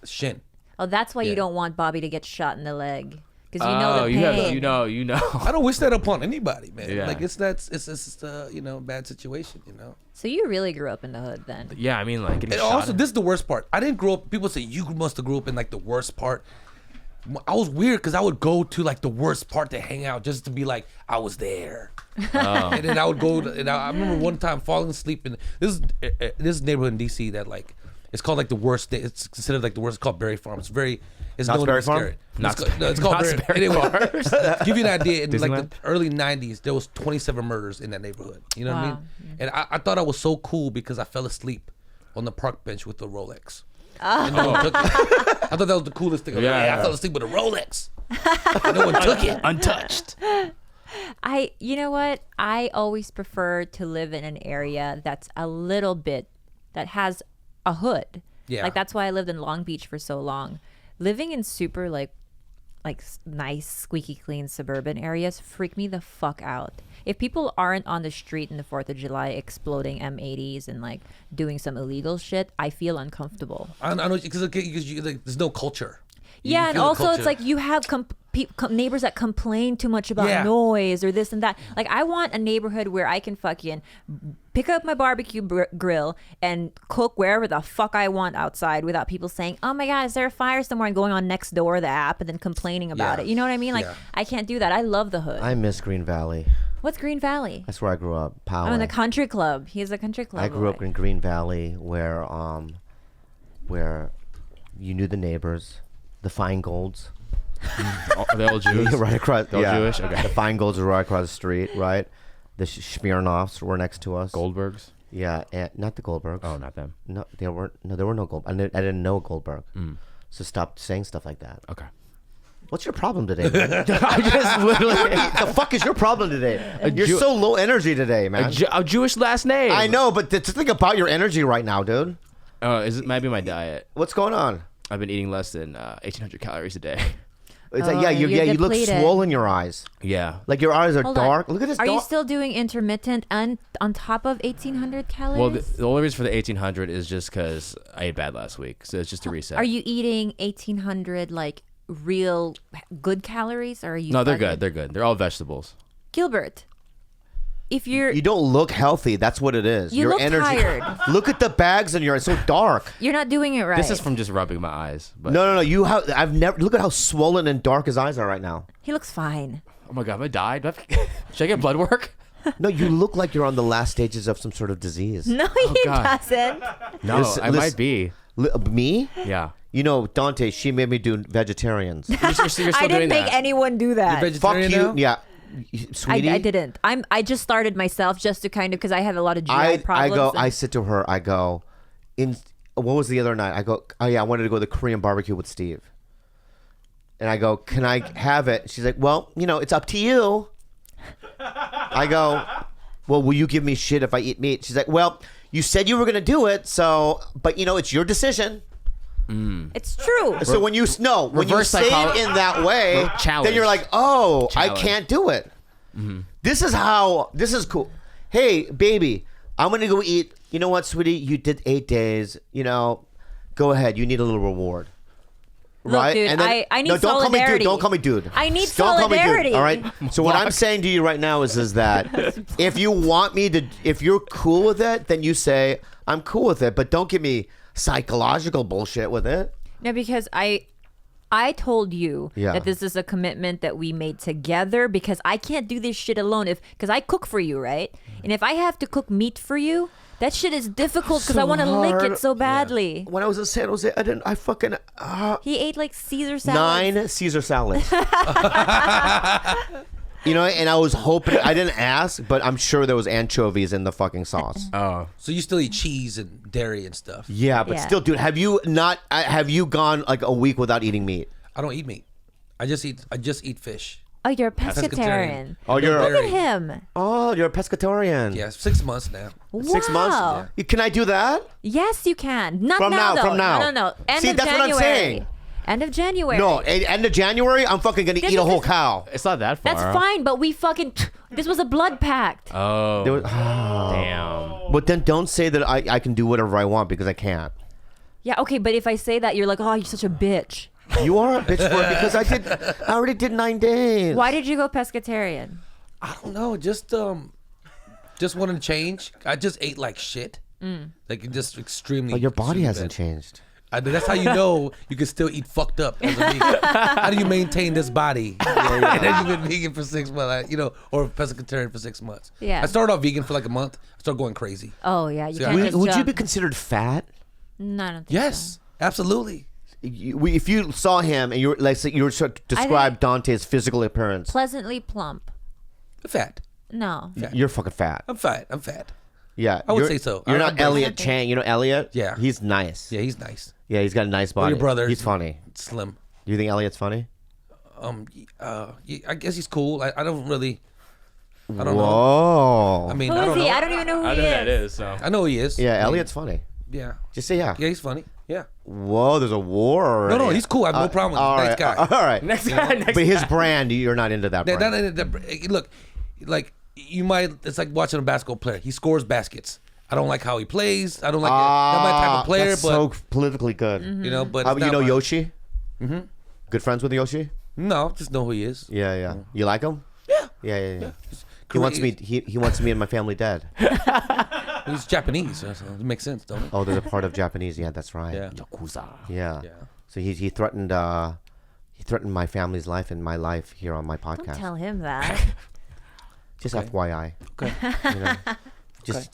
shin. Oh, that's why Yeah. you don't want Bobby to get shot in the leg. Because you know the you pain. have, you know. I don't wish that upon anybody, man. Yeah. Like it's just a bad situation, So you really grew up in the hood then. Yeah, I mean, like getting And shot. also, this is the worst part. I didn't grow up. People say you must have grew up in the worst part. I was weird because I would go to the worst part to hang out just to be like I was there. And then I would go and I remember one time falling asleep in this neighborhood in DC that it's called the worst. It's considered the worst. It's called Berry Farm. It's Knott's known to Berry be Farm? scary. Knott's- It's called Knott's Berry. Berry Anyway, to give you an idea, in the Disneyland? early '90s, there was 27 murders in that neighborhood. You know what I Wow. mean? And I thought I was so cool because I fell asleep on the park bench with a Rolex. And no one took it. I thought that was the coolest thing. I fell asleep with a Rolex. And no one took it. untouched. You know what? I always prefer to live in an area that's a little bit, that has a hood. Yeah. That's why I lived in Long Beach for so long. Living in super nice, squeaky clean suburban areas freak me the fuck out. If people aren't on the street in the 4th of July exploding M80s and doing some illegal shit, I feel uncomfortable. I know because there's no culture. You Yeah, and feel the also it's culture. you have neighbors that complain too much about Yeah. noise or this and that. I want a neighborhood where I can fucking pick up my barbecue grill and cook wherever the fuck I want outside without people saying, "Oh my God, is there a fire somewhere?" and going on Nextdoor, the app, and then complaining about Yeah. it. You know what I mean? Yeah. I can't do that. I love the hood. I miss Green Valley. What's Green Valley? That's where I grew up. Poway. I'm in the country club. He's a country club. I grew up boy. in Green Valley where you knew the neighbors, the Feingolds. Are they all Jews? right across. They're all Jewish? Okay. The Feingolds are right across the street, right? The Smirnoffs were next to us. Goldbergs? Yeah, and not the Goldbergs. Oh, not them. No, there were no Gold. I didn't know Goldberg. So stop saying stuff like that. Okay. What's your problem today, man? I just literally the fuck is your problem today? You're Jew- so low energy today, man. a Jewish last name. I know, but just think about your energy right now, dude. It might be my diet. What's going on? I've been eating less than 1,800 calories a day. It's Oh, you you're look depleted. swollen. Your eyes, Yeah. like your eyes are Hold on. dark. Look at this. Are you dark. still doing intermittent and on top of 1,800 calories? Well, the only reason for the 1,800 is just because I ate bad last week. So it's just a reset. Are you eating 1,800 real good calories, or are you? No, they're fucking- good. They're good. They're all vegetables. Gilbert, if you're You don't look healthy. That's what it is. You your look energy. tired. Look at the bags and you're so dark. you're not doing it right. This is from just rubbing my eyes. But No. You have. I've never. Look at how swollen and dark his eyes are right now. He looks fine. oh my god, am I died? Should I get blood work? No, you look like you're on the last stages of some sort of disease. No, he God. doesn't. No, I might be. Me? Yeah. You know, Dante. She made me do vegetarians. You're still I doing didn't make that. anyone do that. Fuck Vegetarian you. now? Yeah, I sweetie. didn't. I just started myself just to kind of because I have a lot of GI I problems. go. and- I said to her. I go. What was the other night? I go. Oh yeah, I wanted to go to the Korean barbecue with Steve. And I go, can I have it? She's like, well, it's up to you. I go, well, will you give me shit if I eat meat? She's like, well, you said you were gonna do it, so but it's your decision. It's true. So when you say it in that way, then you're like, oh, I can't do it. This is cool. Hey, baby, I'm gonna go eat. You know what, sweetie? You did 8 days. Go ahead. You need a little reward. Look, Right? dude, And then, I need no, don't solidarity. Don't call me dude. I need Don't call me solidarity. dude. All right. So what I'm saying to you right now is that if you want me to, if you're cool with it, then you say I'm cool with it. But don't give me psychological bullshit with it. No, because I told you that this is a commitment that we made together because I can't do this shit alone. Because I cook for you, right? And if I have to cook meat for you, that shit is difficult because I want to lick it so badly. When I was in San Jose, I fucking He ate like Caesar salad. 9 Caesar salads. And I was hoping, I didn't ask, but I'm sure there was anchovies in the fucking sauce. Oh. So you still eat cheese and dairy and stuff? Yeah, but still, dude, have you gone like a week without eating meat? I don't eat meat. I just eat fish. Oh, you're a pescatarian. Oh, you're Look at him. Oh, you're a pescatarian. Yeah, 6 months now. 6 months? Wow. Can I do that? Yes, you can. Not From now, though. from now. No. End See, of that's what I'm January. saying. End of January. No, end of January, I'm fucking gonna eat a whole cow. It's not that far. That's fine, but we fucking. This was a blood pact. Oh. There was- Damn. But then don't say that I can do whatever I want because I can't. Yeah, okay, but if I say that, you're like, oh, you're such a bitch. You are a bitch for it because I already did 9 days. Why did you go pescatarian? I don't know. Just wanted to change. I just ate like shit. Like just extremely. But your body extremely hasn't bad. changed. That's how you know you can still eat fucked up as a vegan. How do you maintain this body? And then you've been vegan for 6 months, or pescatarian for 6 months. Yeah. I started off vegan for like a month. I started going crazy. Oh, yeah, you See, can't just Would you jump. be considered fat? No, I don't think Yes, absolutely. If you saw him and you were sort of describe Dante's physical appearance, so. Pleasantly plump. I'm fat. No. you're fucking fat. I'm fat. Yeah, I would you're- say so. You're I not remember- Elliot Chang. You know Elliot? Yeah. He's nice. Yeah, he's nice. Yeah, he's got a nice body. Your brother. He's funny. Slim. Do you think Elliot's funny? I guess he's cool. I don't really. I don't know. Whoa. I mean, Who I is don't he? know. I don't even know who I he know is. that is, so. I know he is. Yeah, Elliot's funny. Yeah. Just say yeah. Yeah, he's funny. Yeah. Whoa, there's a war already. No, he's cool. I have no problem with him. All Nice right, guy. all right. Next guy. Next But his guy. brand, you're not into that brand. Look, like you might. It's like watching a basketball player. He scores baskets. I don't like how he plays. I don't like not my type of player. That's but so politically good. but How it's about you not know my- Yoshi? Mm-hmm. Good friends with Yoshi? No, just know who he is. Yeah. You like him? Yeah. Yeah. He wants me. He wants me and my family dead. He's Japanese, so it makes sense, don't it? Oh, there's a part of Japanese. Yeah, that's right. Yeah. Yakuza. Yeah. Yeah. So he threatened my family's life and my life here on my Don't podcast. tell him that. Just FYI. Okay. Just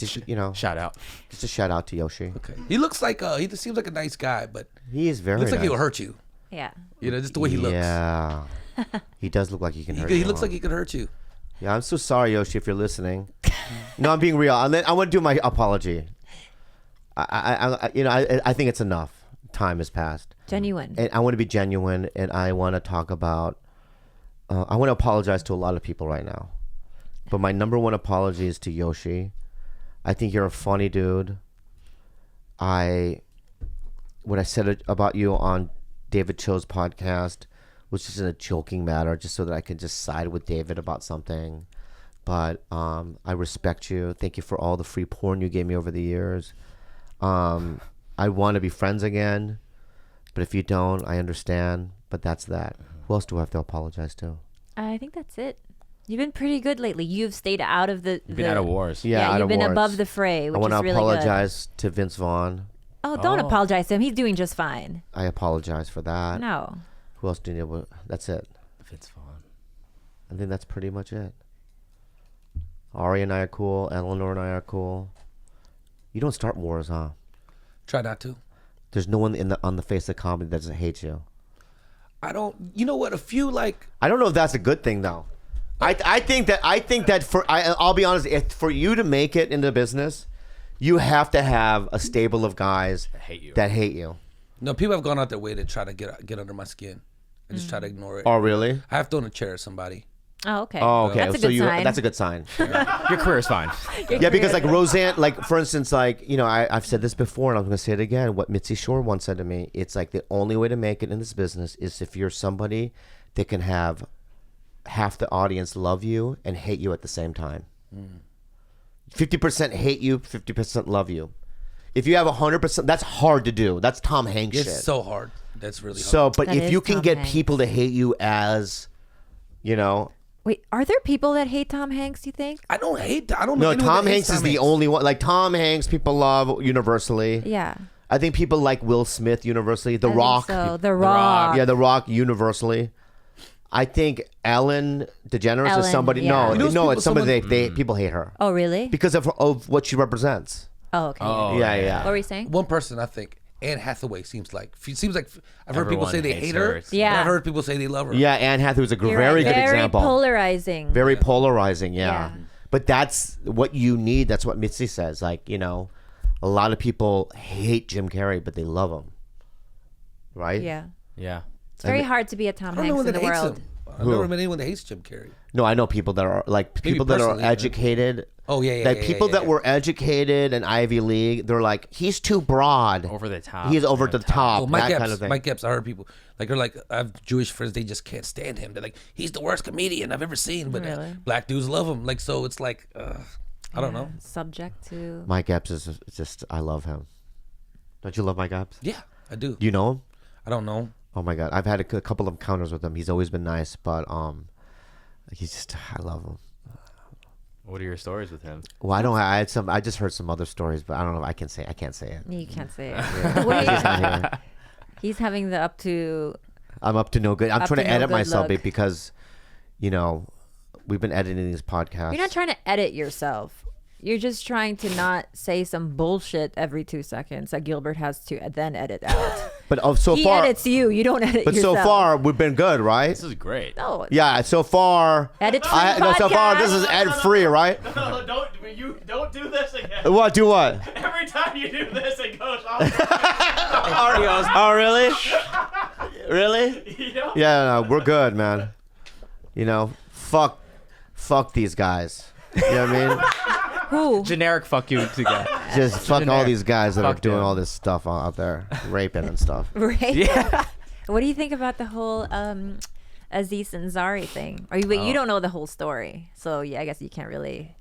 Shout out. just a shout out to Yoshi. Okay. He looks like he just seems like a nice guy, but He is very looks like nice. he'll hurt you. Yeah. Just the way he looks. Yeah. He does look like he can hurt He you. looks like he could hurt you. Yeah, I'm so sorry, Yoshi, if you're listening. No, I'm being real. I want to do my apology. I think it's enough. Time has passed. Genuine. And I want to be genuine, and I want to talk about. I want to apologize to a lot of people right now, but my number one apology is to Yoshi. I think you're a funny dude. What I said about you on David Cho's podcast was just in a joking matter, just so that I can just side with David about something. But I respect you. Thank you for all the free porn you gave me over the years. I want to be friends again, but if you don't, I understand. But that's that. Who else do I have to apologize to? I think that's it. You've been pretty good lately. You've stayed out of the. You've been out of wars. Yeah, out you've of been wars. above the fray, I which want is to really good. apologize to Vince Vaughn. Oh, don't apologize to him. He's doing just fine. I apologize for that. No. Who else do you know? That's it. Vince Vaughn. I think that's pretty much it. Ari and I are cool. Eleanor and I are cool. You don't start wars, huh? Try not to. There's no one on the face of comedy that doesn't hate you. I don't. You know what? A few like. I don't know if that's a good thing though. I think that I'll be honest. For you to make it in the business, you have to have a stable of guys that hate you. No, people have gone out their way to try to get under my skin. I just try to ignore it. Oh, really? I have thrown a chair at somebody. Oh, okay. Oh, okay. That's a So good sign. that's a good sign. Your career is fine. Yeah, because like Roseanne, like for instance, like I've said this before, and I'm going to say it again. What Mitzi Shore once said to me, it's like the only way to make it in this business is if you're somebody that can have half the audience love you and hate you at the same time. 50% hate you, 50% love you. If you have 100%, that's hard to do. That's Tom Hanks shit. It's so hard. That's really hard. So, but That if is you can Tom get Hanks. people to hate you as, Wait, are there people that hate Tom Hanks, you think? I don't hate. I don't no, know. anyone Tom that hates Hanks is Tom the Hanks. only one. Like Tom Hanks, people love universally. Yeah. I think people like Will Smith universally. The I think Rock. so. The Rock. Yeah, The Rock universally. I think Ellen DeGeneres is Ellen, somebody. yeah. You know, No, it's somebody someone- they people hate her Oh, really? because of what she represents. Oh, okay. Oh, Yeah. What were you saying? One person, I think, Anne Hathaway seems like I've heard people Everyone say they hates hate her. her. Yeah. and I've heard people say they love her. Yeah, Anne Hathaway was a You're very right. good example. Very polarizing. Very polarizing. Yeah. Yeah. But that's what you need. That's what Mitzi says. Like a lot of people hate Jim Carrey, but they love him. Right? Yeah. Yeah. It's very hard to be a Tom I don't know Hanks anyone in the that hates world. him. I've never met anyone that hates Jim Carrey. No, I know people that are like people that are personally, yeah. educated. Oh, yeah, Like yeah, people yeah, that yeah. were educated in Ivy League, they're like, he's too broad. Over the top. He's over the top. Oh, Mike that Epps. kind of thing. Mike Epps. I heard people they're like, I have Jewish friends. They just can't stand him. They're like, he's the worst comedian I've ever seen. But Really? black dudes love him. Like, so it's like, I don't know. Subject to. Mike Epps is just, I love him. Don't you love Mike Epps? Yeah, I do. Do you know him? I don't know. Oh my God, I've had a couple of encounters with him. He's always been nice, but he's just, I love him. What are your stories with him? Well, I just heard some other stories, but I don't know. I can't say it. You can't say it. What He's are you- not here. He's having the up to. I'm up to no good. I'm Up trying to to no edit good myself look. because, we've been editing these podcasts. You're not trying to edit yourself. You're just trying to not say some bullshit every 2 seconds that Gilbert has to then edit out. But so He far, edits you. You don't edit but yourself. so far we've been good, right? This is great. No. Yeah, so far. Edit free So far podcast. this is ad free, right? No, don't do this again. What? Do what? Every time you do this, it goes off. Oh, really? Really? You know? Yeah, no, we're good, man. Fuck these guys. You know what I mean? Who? Generic fuck you to guy. Just fuck all Generic. these guys that are Fuck doing them. all this stuff out there, raping and stuff. Right? Yeah. What do you think about the whole Aziz Ansari thing? Or you don't know the whole story, so yeah, I guess you can't really,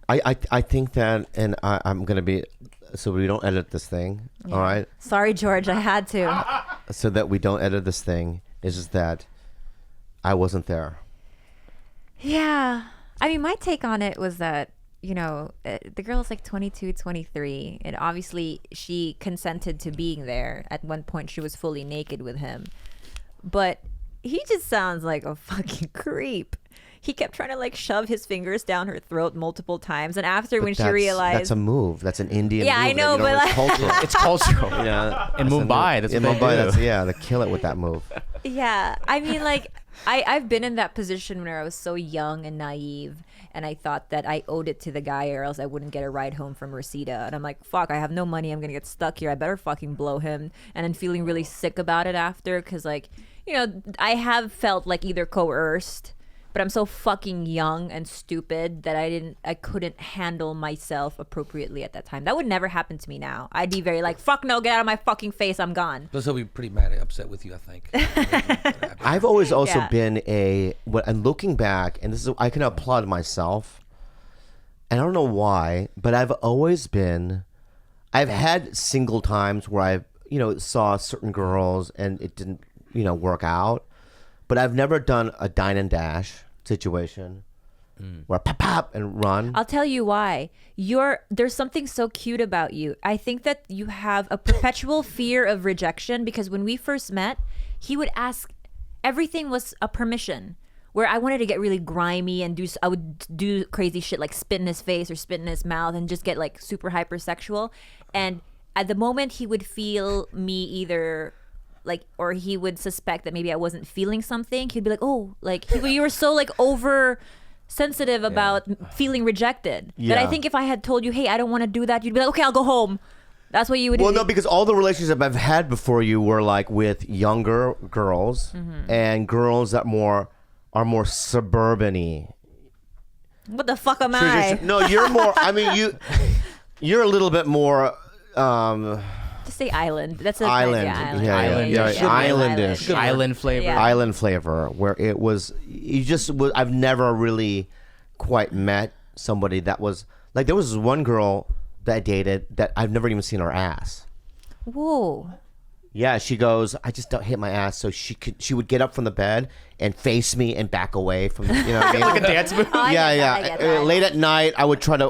I think that, and I'm gonna be, so we don't edit this thing, all right? Sorry, George, I had to. So that we don't edit this thing is just that I wasn't there. Yeah. I mean, my take on it was that, the girl's like 22, 23, and obviously she consented to being there. At one point, she was fully naked with him. But he just sounds like a fucking creep. He kept trying to shove his fingers down her throat multiple times. And after, when she realized. That's a move. That's an Indian Yeah, move. I know, that, but it's cultural. It's cultural. Yeah. In Mumbai, that's In what they Mumbai, do. they kill it with that move. Yeah, I mean, I've been in that position where I was so young and naive, and I thought that I owed it to the guy or else I wouldn't get a ride home from Reseda. And I'm like, fuck, I have no money. I'm going to get stuck here. I better fucking blow him. And then feeling really sick about it after because, I have felt either coerced, but I'm so fucking young and stupid that I couldn't handle myself appropriately at that time. That would never happen to me now. I'd be very fuck no, get out of my fucking face. I'm gone. Plus, he'll be pretty mad and upset with you, I think. I've always also Yeah. been and looking back, and I can applaud myself, and I don't know why, but I've had single times where I've, saw certain girls and it didn't, work out, but I've never done a dine and dash situation where pop pop and run. I'll tell you why. There's something so cute about you. I think that you have a perpetual fear of rejection because when we first met, he would ask, everything was a permission. Where I wanted to get really grimy and I would do crazy shit like spit in his face or spit in his mouth and just get super hypersexual. And at the moment he would feel me either or he would suspect that maybe I wasn't feeling something, he'd be like, oh, you were so over sensitive about feeling rejected that I Yeah. think if I had told you, hey, I don't want to do that, you'd be like, okay, I'll go home. That's what you would do. Well, no, because all the relationships I've had before you were with younger girls Mm-hmm. and girls that are more suburban-y. What the fuck am I? No, you're more. I mean, you're a little bit more. Just say island. That's a Island. Islandish. Island flavor. Yeah. Island flavor, where it was. I've never really quite met somebody that was like. There was this one girl that I dated that I've never even seen her ass. Whoa. Yeah, she goes, I just don't hit my ass, so she would get up from the bed and face me and back away from the, you know what I mean? Like a dance move. Oh, I get that. Late at night, I would try to,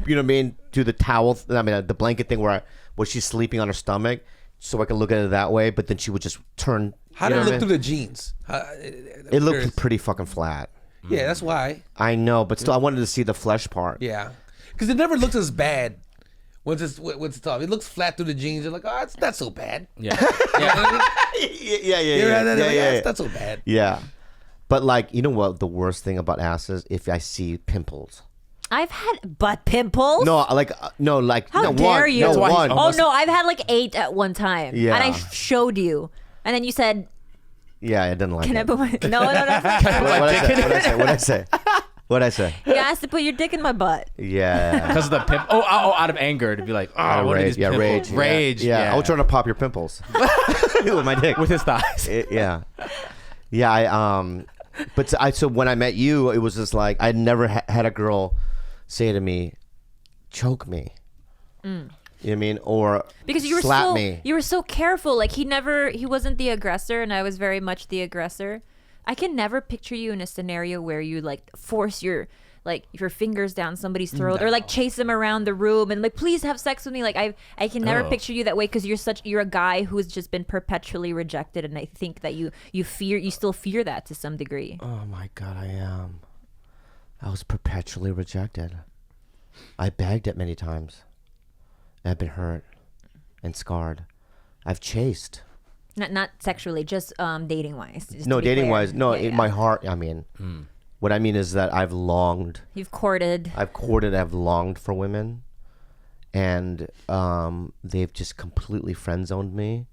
you know what I mean, do the towel, the blanket thing where she's sleeping on her stomach, so I can look at it that way. But then she would just turn. How did it look through the jeans? It looked pretty fucking flat. Yeah, that's why. I know, but still, I wanted to see the flesh part. Yeah, because it never looks as bad. Once it's tough, it looks flat through the jeans. You're like, oh, it's not so bad. Yeah. It's not so bad. Yeah, but like, you know what? The worst thing about asses, if I see pimples. I've had butt pimples. No, How no, dare one, you? No, one. Oh no, I've had like 8 at one time. Yeah. And I showed you, and then you said, Yeah, I didn't like "Can I it. put my no?" That's not true. What'd I say? What'd I say? You asked to put your dick in my butt. Yeah. Because of the pimp. Oh, out of anger to be like, Out of what are rage. these Yeah, pimples? rage. Rage. Yeah. I was trying to pop your pimples with my dick. with his thighs. Yeah. Yeah. So when I met you, it was just like I'd never had a girl say to me, "Choke me." You know what I mean? Or Because you were slap me. you were so careful. Like he wasn't the aggressor, and I was very much the aggressor. I can never picture you in a scenario where you like force your fingers down somebody's throat or like chase them around the room and like, please have sex with me. Like I can never picture you that way, because you're a guy who's just been perpetually rejected, and I think that you still fear that to some degree. Oh my God, I am. I was perpetually rejected. I begged it many times. I've been hurt and scarred. I've chased. Not sexually, just dating wise. No, dating wise. No, in my heart. I mean, Mm. what I mean is that I've longed. You've courted. I've longed for women, and they've just completely friend zoned me.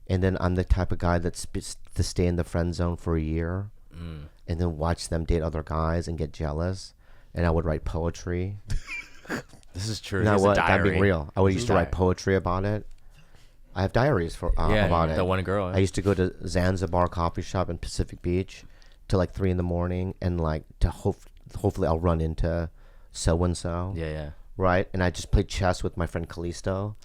And then I'm the type of guy that's to stay in the friend zone for a year, and then watch them date other guys and get jealous. And I would write poetry. This is true. You know He has a what? I'm diary. being real. I used to write diary. poetry about it. I have diaries about it. The one girl. I used to go to Zanzibar coffee shop in Pacific Beach till like 3 a.m. and like to hopefully I'll run into so and so. Yeah. Right, and I just played chess with my friend Kalisto,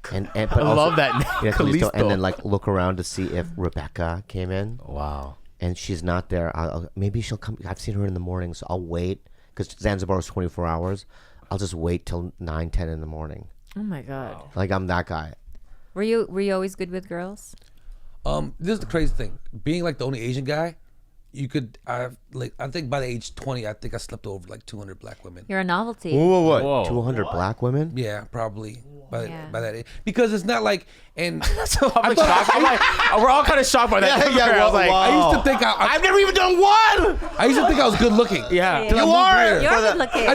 but I also, love that name. Yeah, Kalisto, and Kalisto. then like look around to see if Rebecca came in, Wow. and she's not there. Maybe she'll come. I've seen her in the morning, so I'll wait because Zanzibar is 24 hours. I'll just wait till 9, 10 in the morning. Oh my God. Like I'm that guy. Were you always good with girls? This is the crazy thing. Being like the only Asian guy, you could. I think by the age 20, I think I slept over like 200 black women. You're a novelty. Whoa. 200 black women? Yeah, probably by Yeah. that age. Because it's not like and So I'm like shocked. I'm like, we're all kind of shocked by that. Yeah, I was like, I used to think I've never even done one. I used to think I was good looking. yeah. Till I You moved are. here. You're good looking. I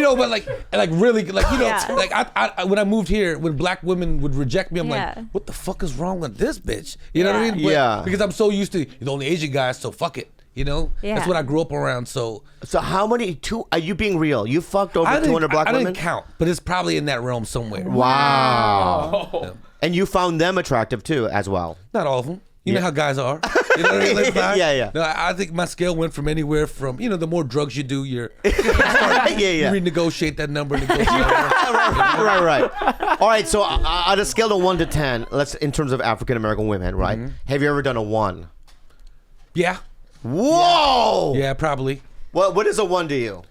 know, but like really, like Yeah. like I when I moved here, when black women would reject me, I'm Yeah. like, what the fuck is wrong with this bitch? You know what I mean? But, Yeah. Because I'm so used to the only Asian guy, so fuck it. You know? Yeah. That's what I grew up around. So So how many? Are you being real? You fucked over I 200 black I women? didn't count, but it's probably in that realm somewhere. Wow. And you found them attractive too, as well. Not all of them. You know how guys are. You know what I mean? Like, Yeah. No, I think my scale went from anywhere from, the more drugs you do, you Yeah. renegotiate that number. Negotiate Right. All right. So on a scale of 1 to 10, let's in terms of African American women, right? Have you ever done a 1? Yeah. Whoa. Yeah, probably. What is a 1 to you?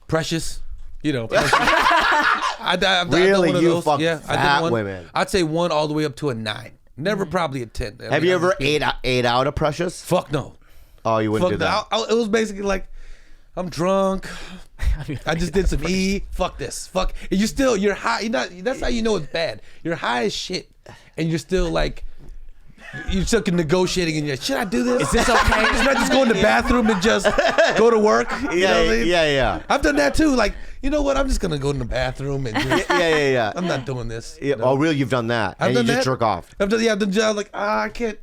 Precious. Precious. I've done Really? one of You those. fuck Yeah, I fat did one. women. I'd say 1 all the way up to a 9. Never probably a 10. Have you ever ate out of Precious? Fuck no. Oh, you wouldn't Fuck do no. that. It was basically like, I'm drunk. I just did some E. Fuck this. Fuck. And you're high. You're not. That's how you know it's bad. You're high as shit, and you're still like, you're still negotiating. And you're, should I do this? Is this okay? Should I just go in the bathroom and just go to work? You know what I mean? Yeah. I've done that too. Like, you know what? I'm just gonna go in the bathroom and just, Yeah. I'm not doing this. Yeah, oh, really? You've done that? I've And done you just that. jerk off? I've done. Yeah, I've done. Like, I can't.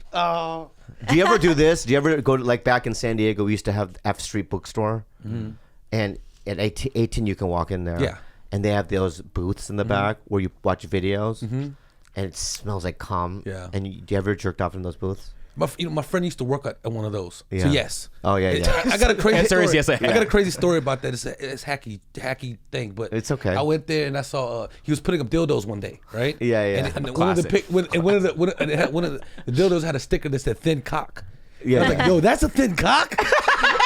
Do you ever do this? Do you ever go to, like back in San Diego? We used to have F Street bookstore, and at 18 you can walk in there. Yeah. And they have those booths in the back where you watch videos, and it smells like cum. Yeah. And do you ever jerked off in those booths? My friend used to work at one of those. So Yeah. yes. Oh yeah. I got a crazy Answer story. is yes, I have. got a crazy story about that. It's hacky thing, but It's okay. I went there and I saw he was putting up dildos one day, right? Yeah, yeah. And one of the Classic. one of the dildos had a sticker that said thin cock. Yeah. I was like, yo, that's a thin cock.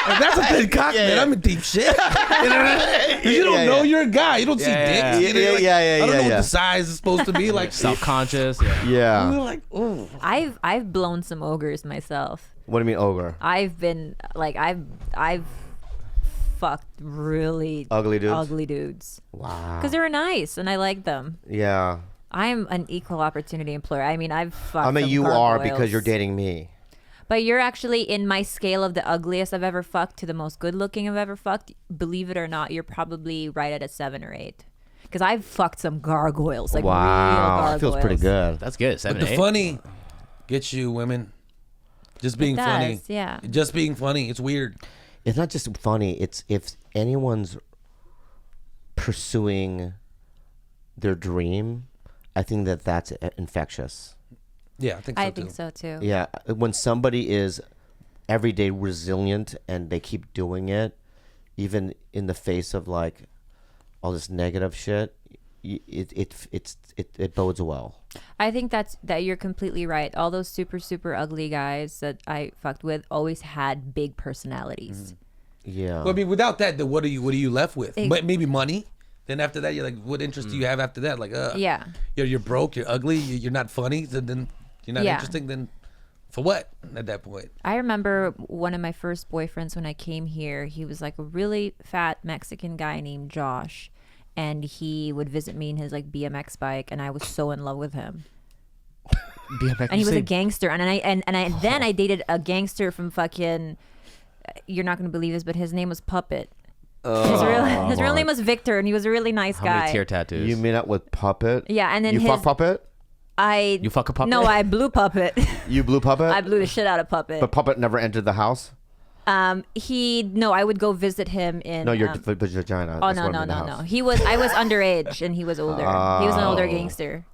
If that's a thin cock, man, I'm in deep shit. You know what I mean? 'Cause you don't know you're a guy. You don't see Yeah, dicks. You know, like, yeah, I don't know what yeah. the size is supposed to be. Like, Self-conscious. we Yeah. were like, ooh. I've blown some ogres myself. What do you mean ogre? I've been like I've fucked really Ugly dudes? ugly dudes Wow. because they're nice and I like them. Yeah. I'm an equal opportunity employer. I mean, I've fucked. I mean, some you are because gargoyles. you're dating me. But you're actually in my scale of the ugliest I've ever fucked to the most good looking I've ever fucked. Believe it or not, you're probably right at a 7 or 8. Because I've fucked some gargoyles, like real Wow. gargoyles. That feels pretty good. That's good. 7 But the 8. funny gets you, women. Just being funny. does, yeah. Just being funny. It's weird. It's not just funny. It's if anyone's pursuing their dream, I think that's infectious. Yeah, I think so I too. think so too. Yeah, when somebody is everyday resilient and they keep doing it, even in the face of like all this negative shit, it bodes well. I think that you're completely right. All those super ugly guys that I fucked with always had big personalities. Yeah. Well, I mean, without that, then what are you left with? Ex- But maybe money. Then after that, you're like, what interest do you have after that? Like, Yeah. you're broke, you're ugly, you're not funny. So then you're not Yeah. interesting. Then for what at that point? I remember one of my first boyfriends when I came here. He was like a really fat Mexican guy named Josh, and he would visit me in his like BMX bike, and I was so in love with him. And he was a gangster, and I dated a gangster from fucking. You're not gonna believe this, but his name was Puppet. His real name was Victor, and he was a really nice How guy. many tear tattoos? You meet up with Puppet? Yeah, and then you his- fuck Puppet? You fuck a puppet? No, I blew Puppet. You blew Puppet? I blew the shit out of Puppet. But Puppet never entered the house? I would go visit him in. No, your vagina. Oh That's no what no I'm in the no no. house. I was underage and he was older. He was an older gangster.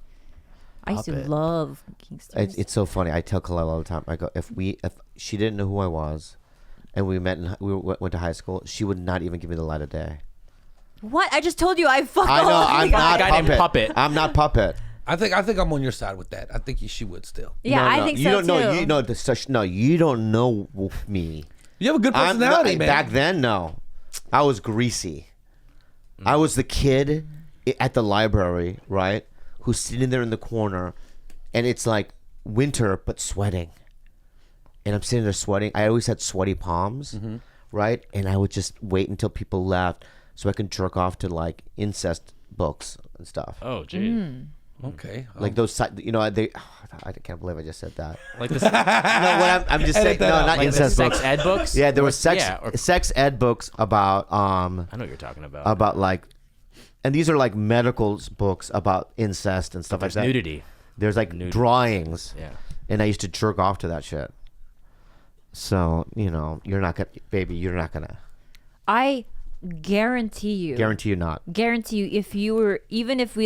I used to Puppet. love gangsters. It's so funny. I tell Khalyla all the time. I go, if she didn't know who I was, and we met and went to high school, she would not even give me the light of day. What? I just told you I fucked I know. all I'm the guys. not guy named Puppet. I'm not Puppet. I think I'm on your side with that. I think she would still. Yeah, No, I no, think you so don't too. know. You know no. You don't know me. You have a good personality, man. Back then, no. I was greasy. I was the kid at the library, right? Who's sitting there in the corner, and it's like winter but sweating. And I'm sitting there sweating. I always had sweaty palms, right? And I would just wait until people left so I could jerk off to like incest books and stuff. Oh, gee. Okay. Like those, I can't believe I just said that. Like this, No, what I'm just saying, that no, out. not like the incest sex books. ed books? Yeah, there was sex Yeah, or- sex ed books about I know what you're talking about. like, and these are like medical books about incest and stuff like that. Nudity. There's like drawings, Yeah. and I used to jerk off to that shit. So you're not gonna I guarantee you. guarantee you not. Guarantee you, if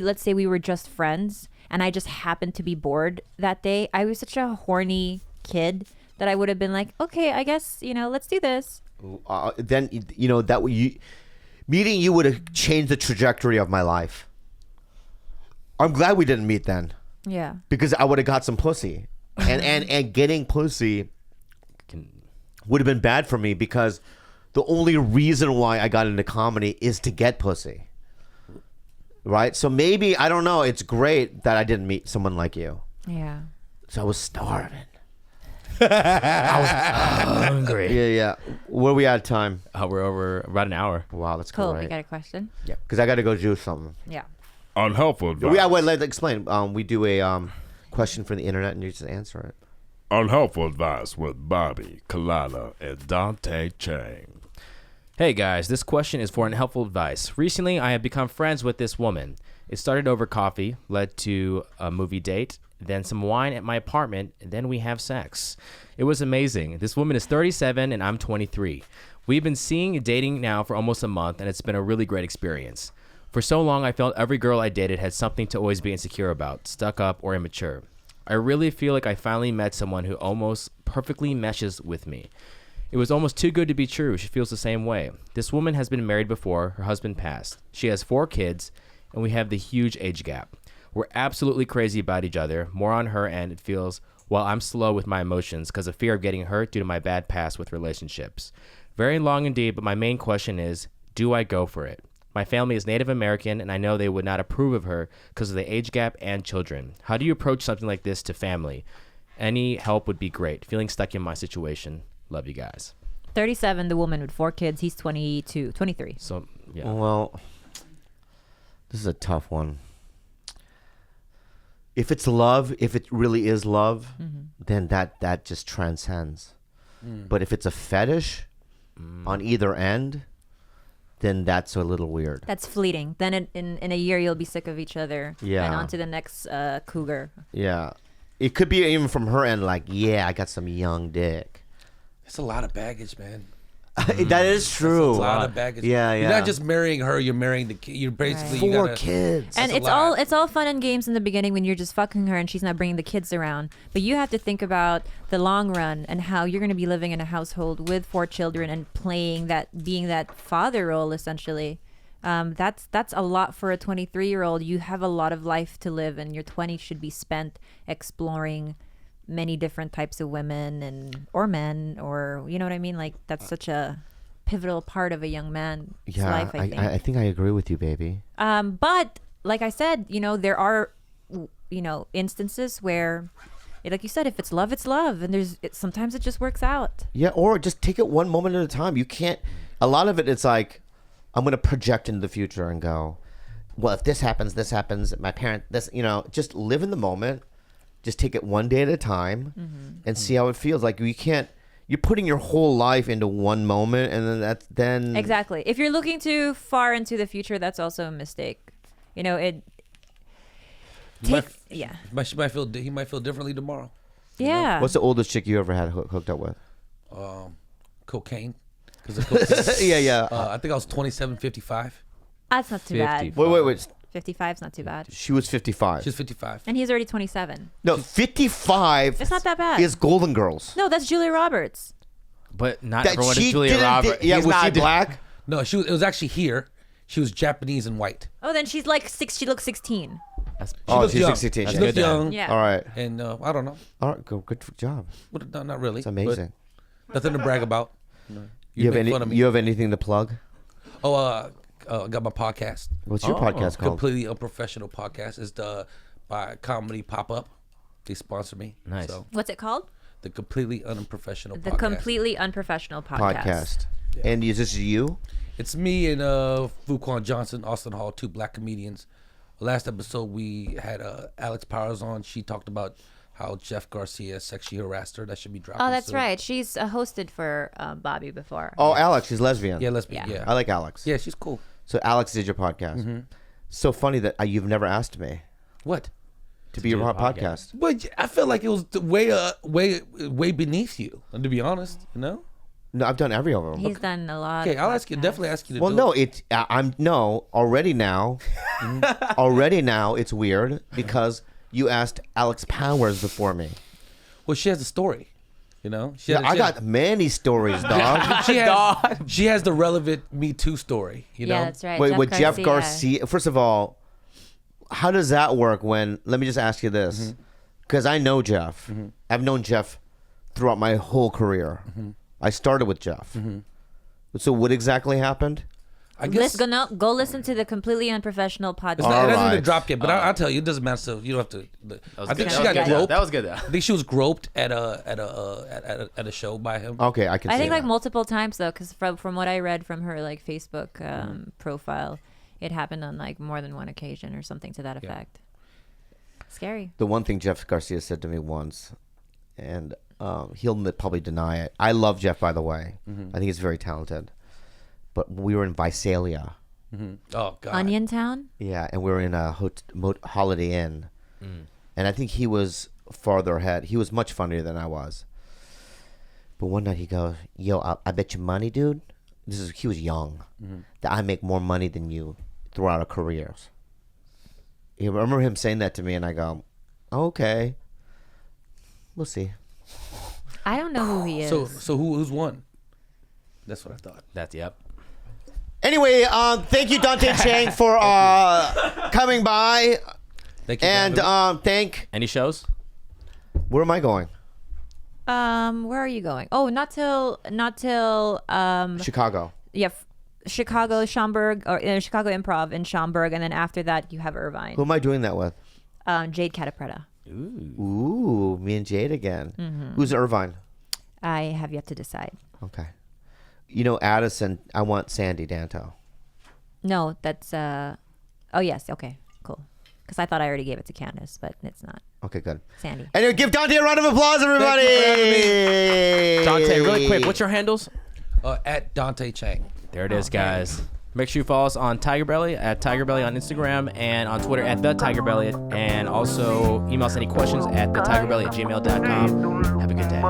let's say we were just friends and I just happened to be bored that day, I was such a horny kid that I would have been like, okay, I guess, let's do this. Then meeting you would have changed the trajectory of my life. I'm glad we didn't meet then, Yeah. because I would have got some pussy, and getting pussy would have been bad for me, because the only reason why I got into comedy is to get pussy. Right? So maybe, I don't know, it's great that I didn't meet someone like you. Yeah. So I was starving. Hungry. Yeah. Where we at time? We're over about an hour. Wow, that's Cool. cool. You got a question? Because I got to go do something. Yeah. Unhelpful advice. Yeah, wait, let's explain. We do a question from the internet and you just answer it. Unhelpful advice with Bobby, Khalyla, and Dante Chang. Hey guys, this question is for unhelpful advice. Recently, I have become friends with this woman. It started over coffee, led to a movie date, then some wine at my apartment, and then we have sex. It was amazing. This woman is 37 and I'm 23. We've been seeing and dating now for almost a month, and it's been a really great experience. For so long, I felt every girl I dated had something to always be insecure about, stuck up, or immature. I really feel like I finally met someone who almost perfectly meshes with me. It was almost too good to be true. She feels the same way. This woman has been married before. Her husband passed. She has 4 kids, and we have the huge age gap. We're absolutely crazy about each other. More on her end, it feels, while I'm slow with my emotions because of fear of getting hurt due to my bad past with relationships. Very long indeed, but my main question is, do I go for it? My family is Native American, and I know they would not approve of her because of the age gap and children. How do you approach something like this to family? Any help would be great. Feeling stuck in my situation. Love you guys. 37, the woman with 4 kids. He's 22, 23. So, yeah. Well, this is a tough one. If it's love, if it really is love, then that just transcends. But if it's a fetish on either end, then that's a little weird. That's fleeting. Then in a year, you'll be sick of each other. Yeah. And on to the next cougar. Yeah. It could be even from her end, like, yeah, I got some young dick. It's a lot of baggage, man. That is true. It's a lot of baggage. Yeah, You're yeah. not just marrying her. You're marrying the kid. You're basically Right. you 4 gotta, kids. And That's a it's lot. all fun and games in the beginning when you're just fucking her and she's not bringing the kids around. But you have to think about the long run and how you're going to be living in a household with 4 children and being that father role essentially. That's a lot for a 23-year-old. You have a lot of life to live, and your 20s should be spent exploring many different types of women or men, or you know what I mean. Like that's such a pivotal part of a young man's life. I think I agree with you, baby. But like I said, there are, instances where, like you said, if it's love, it's love, and sometimes it just works out. Yeah, or just take it one moment at a time. You can't. A lot of it's like, I'm gonna project into the future and go, well, if this happens, my parent, this, just live in the moment. Just take it one day at a time and see how it feels. Like you're putting your whole life into one moment, and then Exactly. If you're looking too far into the future, that's also a mistake. He might feel differently tomorrow. Yeah. What's the oldest chick you ever had hooked up with? Cocaine. Because Yeah. I think I was 27, 55. That's not too bad. 50. Wait. 55 is not too bad. She was 55. She's 55. And he's already 27. No, 55. It's not that bad. Is Golden Girls. No, that's Julia Roberts. But not That everyone she is Julia didn't Roberts. Yeah, He's was she not black? No, it was actually here. She was Japanese and white. Oh, then she's like 6. She looks 16. Oh, looks she's young. 16. That's She good looked then. young. Yeah. All right. And I don't know. All right. Good job. But not really. It's amazing. But nothing to brag about. You make fun of me. have anything to plug? I got my podcast. What's your podcast called? Completely Unprofessional Podcast. It's by Comedy Pop-Up. They sponsor me. Nice. So What's it called? the Completely Unprofessional The Podcast. Completely Unprofessional Podcast. And is this you? It's me and Fuquan Johnson, Austin Hall, 2 black comedians. Last episode we had Alex Powers on. She talked about how Jeff Garcia sexually harassed her. That should be dropping Oh, that's soon. right. She's hosted for Bobby before. Oh, Alex. She's lesbian. Yeah, lesbian. Yeah. Yeah. I like Alex. Yeah, she's cool. So Alex did your podcast. So funny that you've never asked me What? to be your do a podcast. But I feel like it was way beneath you. And to be honest, No, I've done every of them. He's done a lot. Okay, of I'll ask you. podcasts. Definitely ask you to. Well, do no, it. already now, already now it's weird because you asked Alex Powers before me. Well, she has a story. She Yeah, has, I got many stories, dog. she has the relevant Me Too story. Yeah, that's right. Wait, with Jeff Garcia. First of all, how does that work? Let me just ask you this, because I know Jeff. I've known Jeff throughout my whole career. I started with Jeff. So what exactly happened? I guess Go listen to the Completely Unprofessional it podcast. hasn't even Alright. dropped yet. But I'll tell you, it doesn't matter. So you don't have to. I think she got good. groped. That was good though. I think she was groped at a show by him. Okay, I can. I see think like that. multiple times though, because from what I read from her like Facebook profile, it happened on like more than one occasion or something to that effect. Scary. The one thing Jeff Garcia said to me once, and he'll probably deny it. I love Jeff, by the way. I think he's very talented. But we were in Visalia, Oh God. Onion Town. Yeah, and we were in a Holiday Inn, and I think he was farther ahead. He was much funnier than I was. But one night he goes, "Yo, I bet you money, dude. He was young. That I make more money than you throughout our careers." I remember him saying that to me, and I go, "Okay, we'll see." I don't know who he is. So who's won? That's what I thought. That's yep. Anyway, thank you, Dante Chang, for coming by. Thank you. And David. Any shows? Where am I going? Where are you going? Oh, not till Chicago. yeah, Chicago, Schaumburg, or Chicago Improv in Schaumburg, and then after that you have Irvine. Who am I doing that with? Jade Catapretta. Ooh, me and Jade again. Who's Irvine? I have yet to decide. Okay. You know, Addison, I want Sandy Danto. No, that's oh yes, okay, cool. Because I thought I already gave it to Candace, but it's not. Okay, good. Sandy. Anyway, give Dante a round of applause, everybody. Dante, really quick, what's your handles? At Dante Chang. There it is, guys. Make sure you follow us on TigerBelly at TigerBelly on Instagram and on Twitter at the TigerBelly, and also email us any questions at thetigerbelly@gmail.com. Have a good day.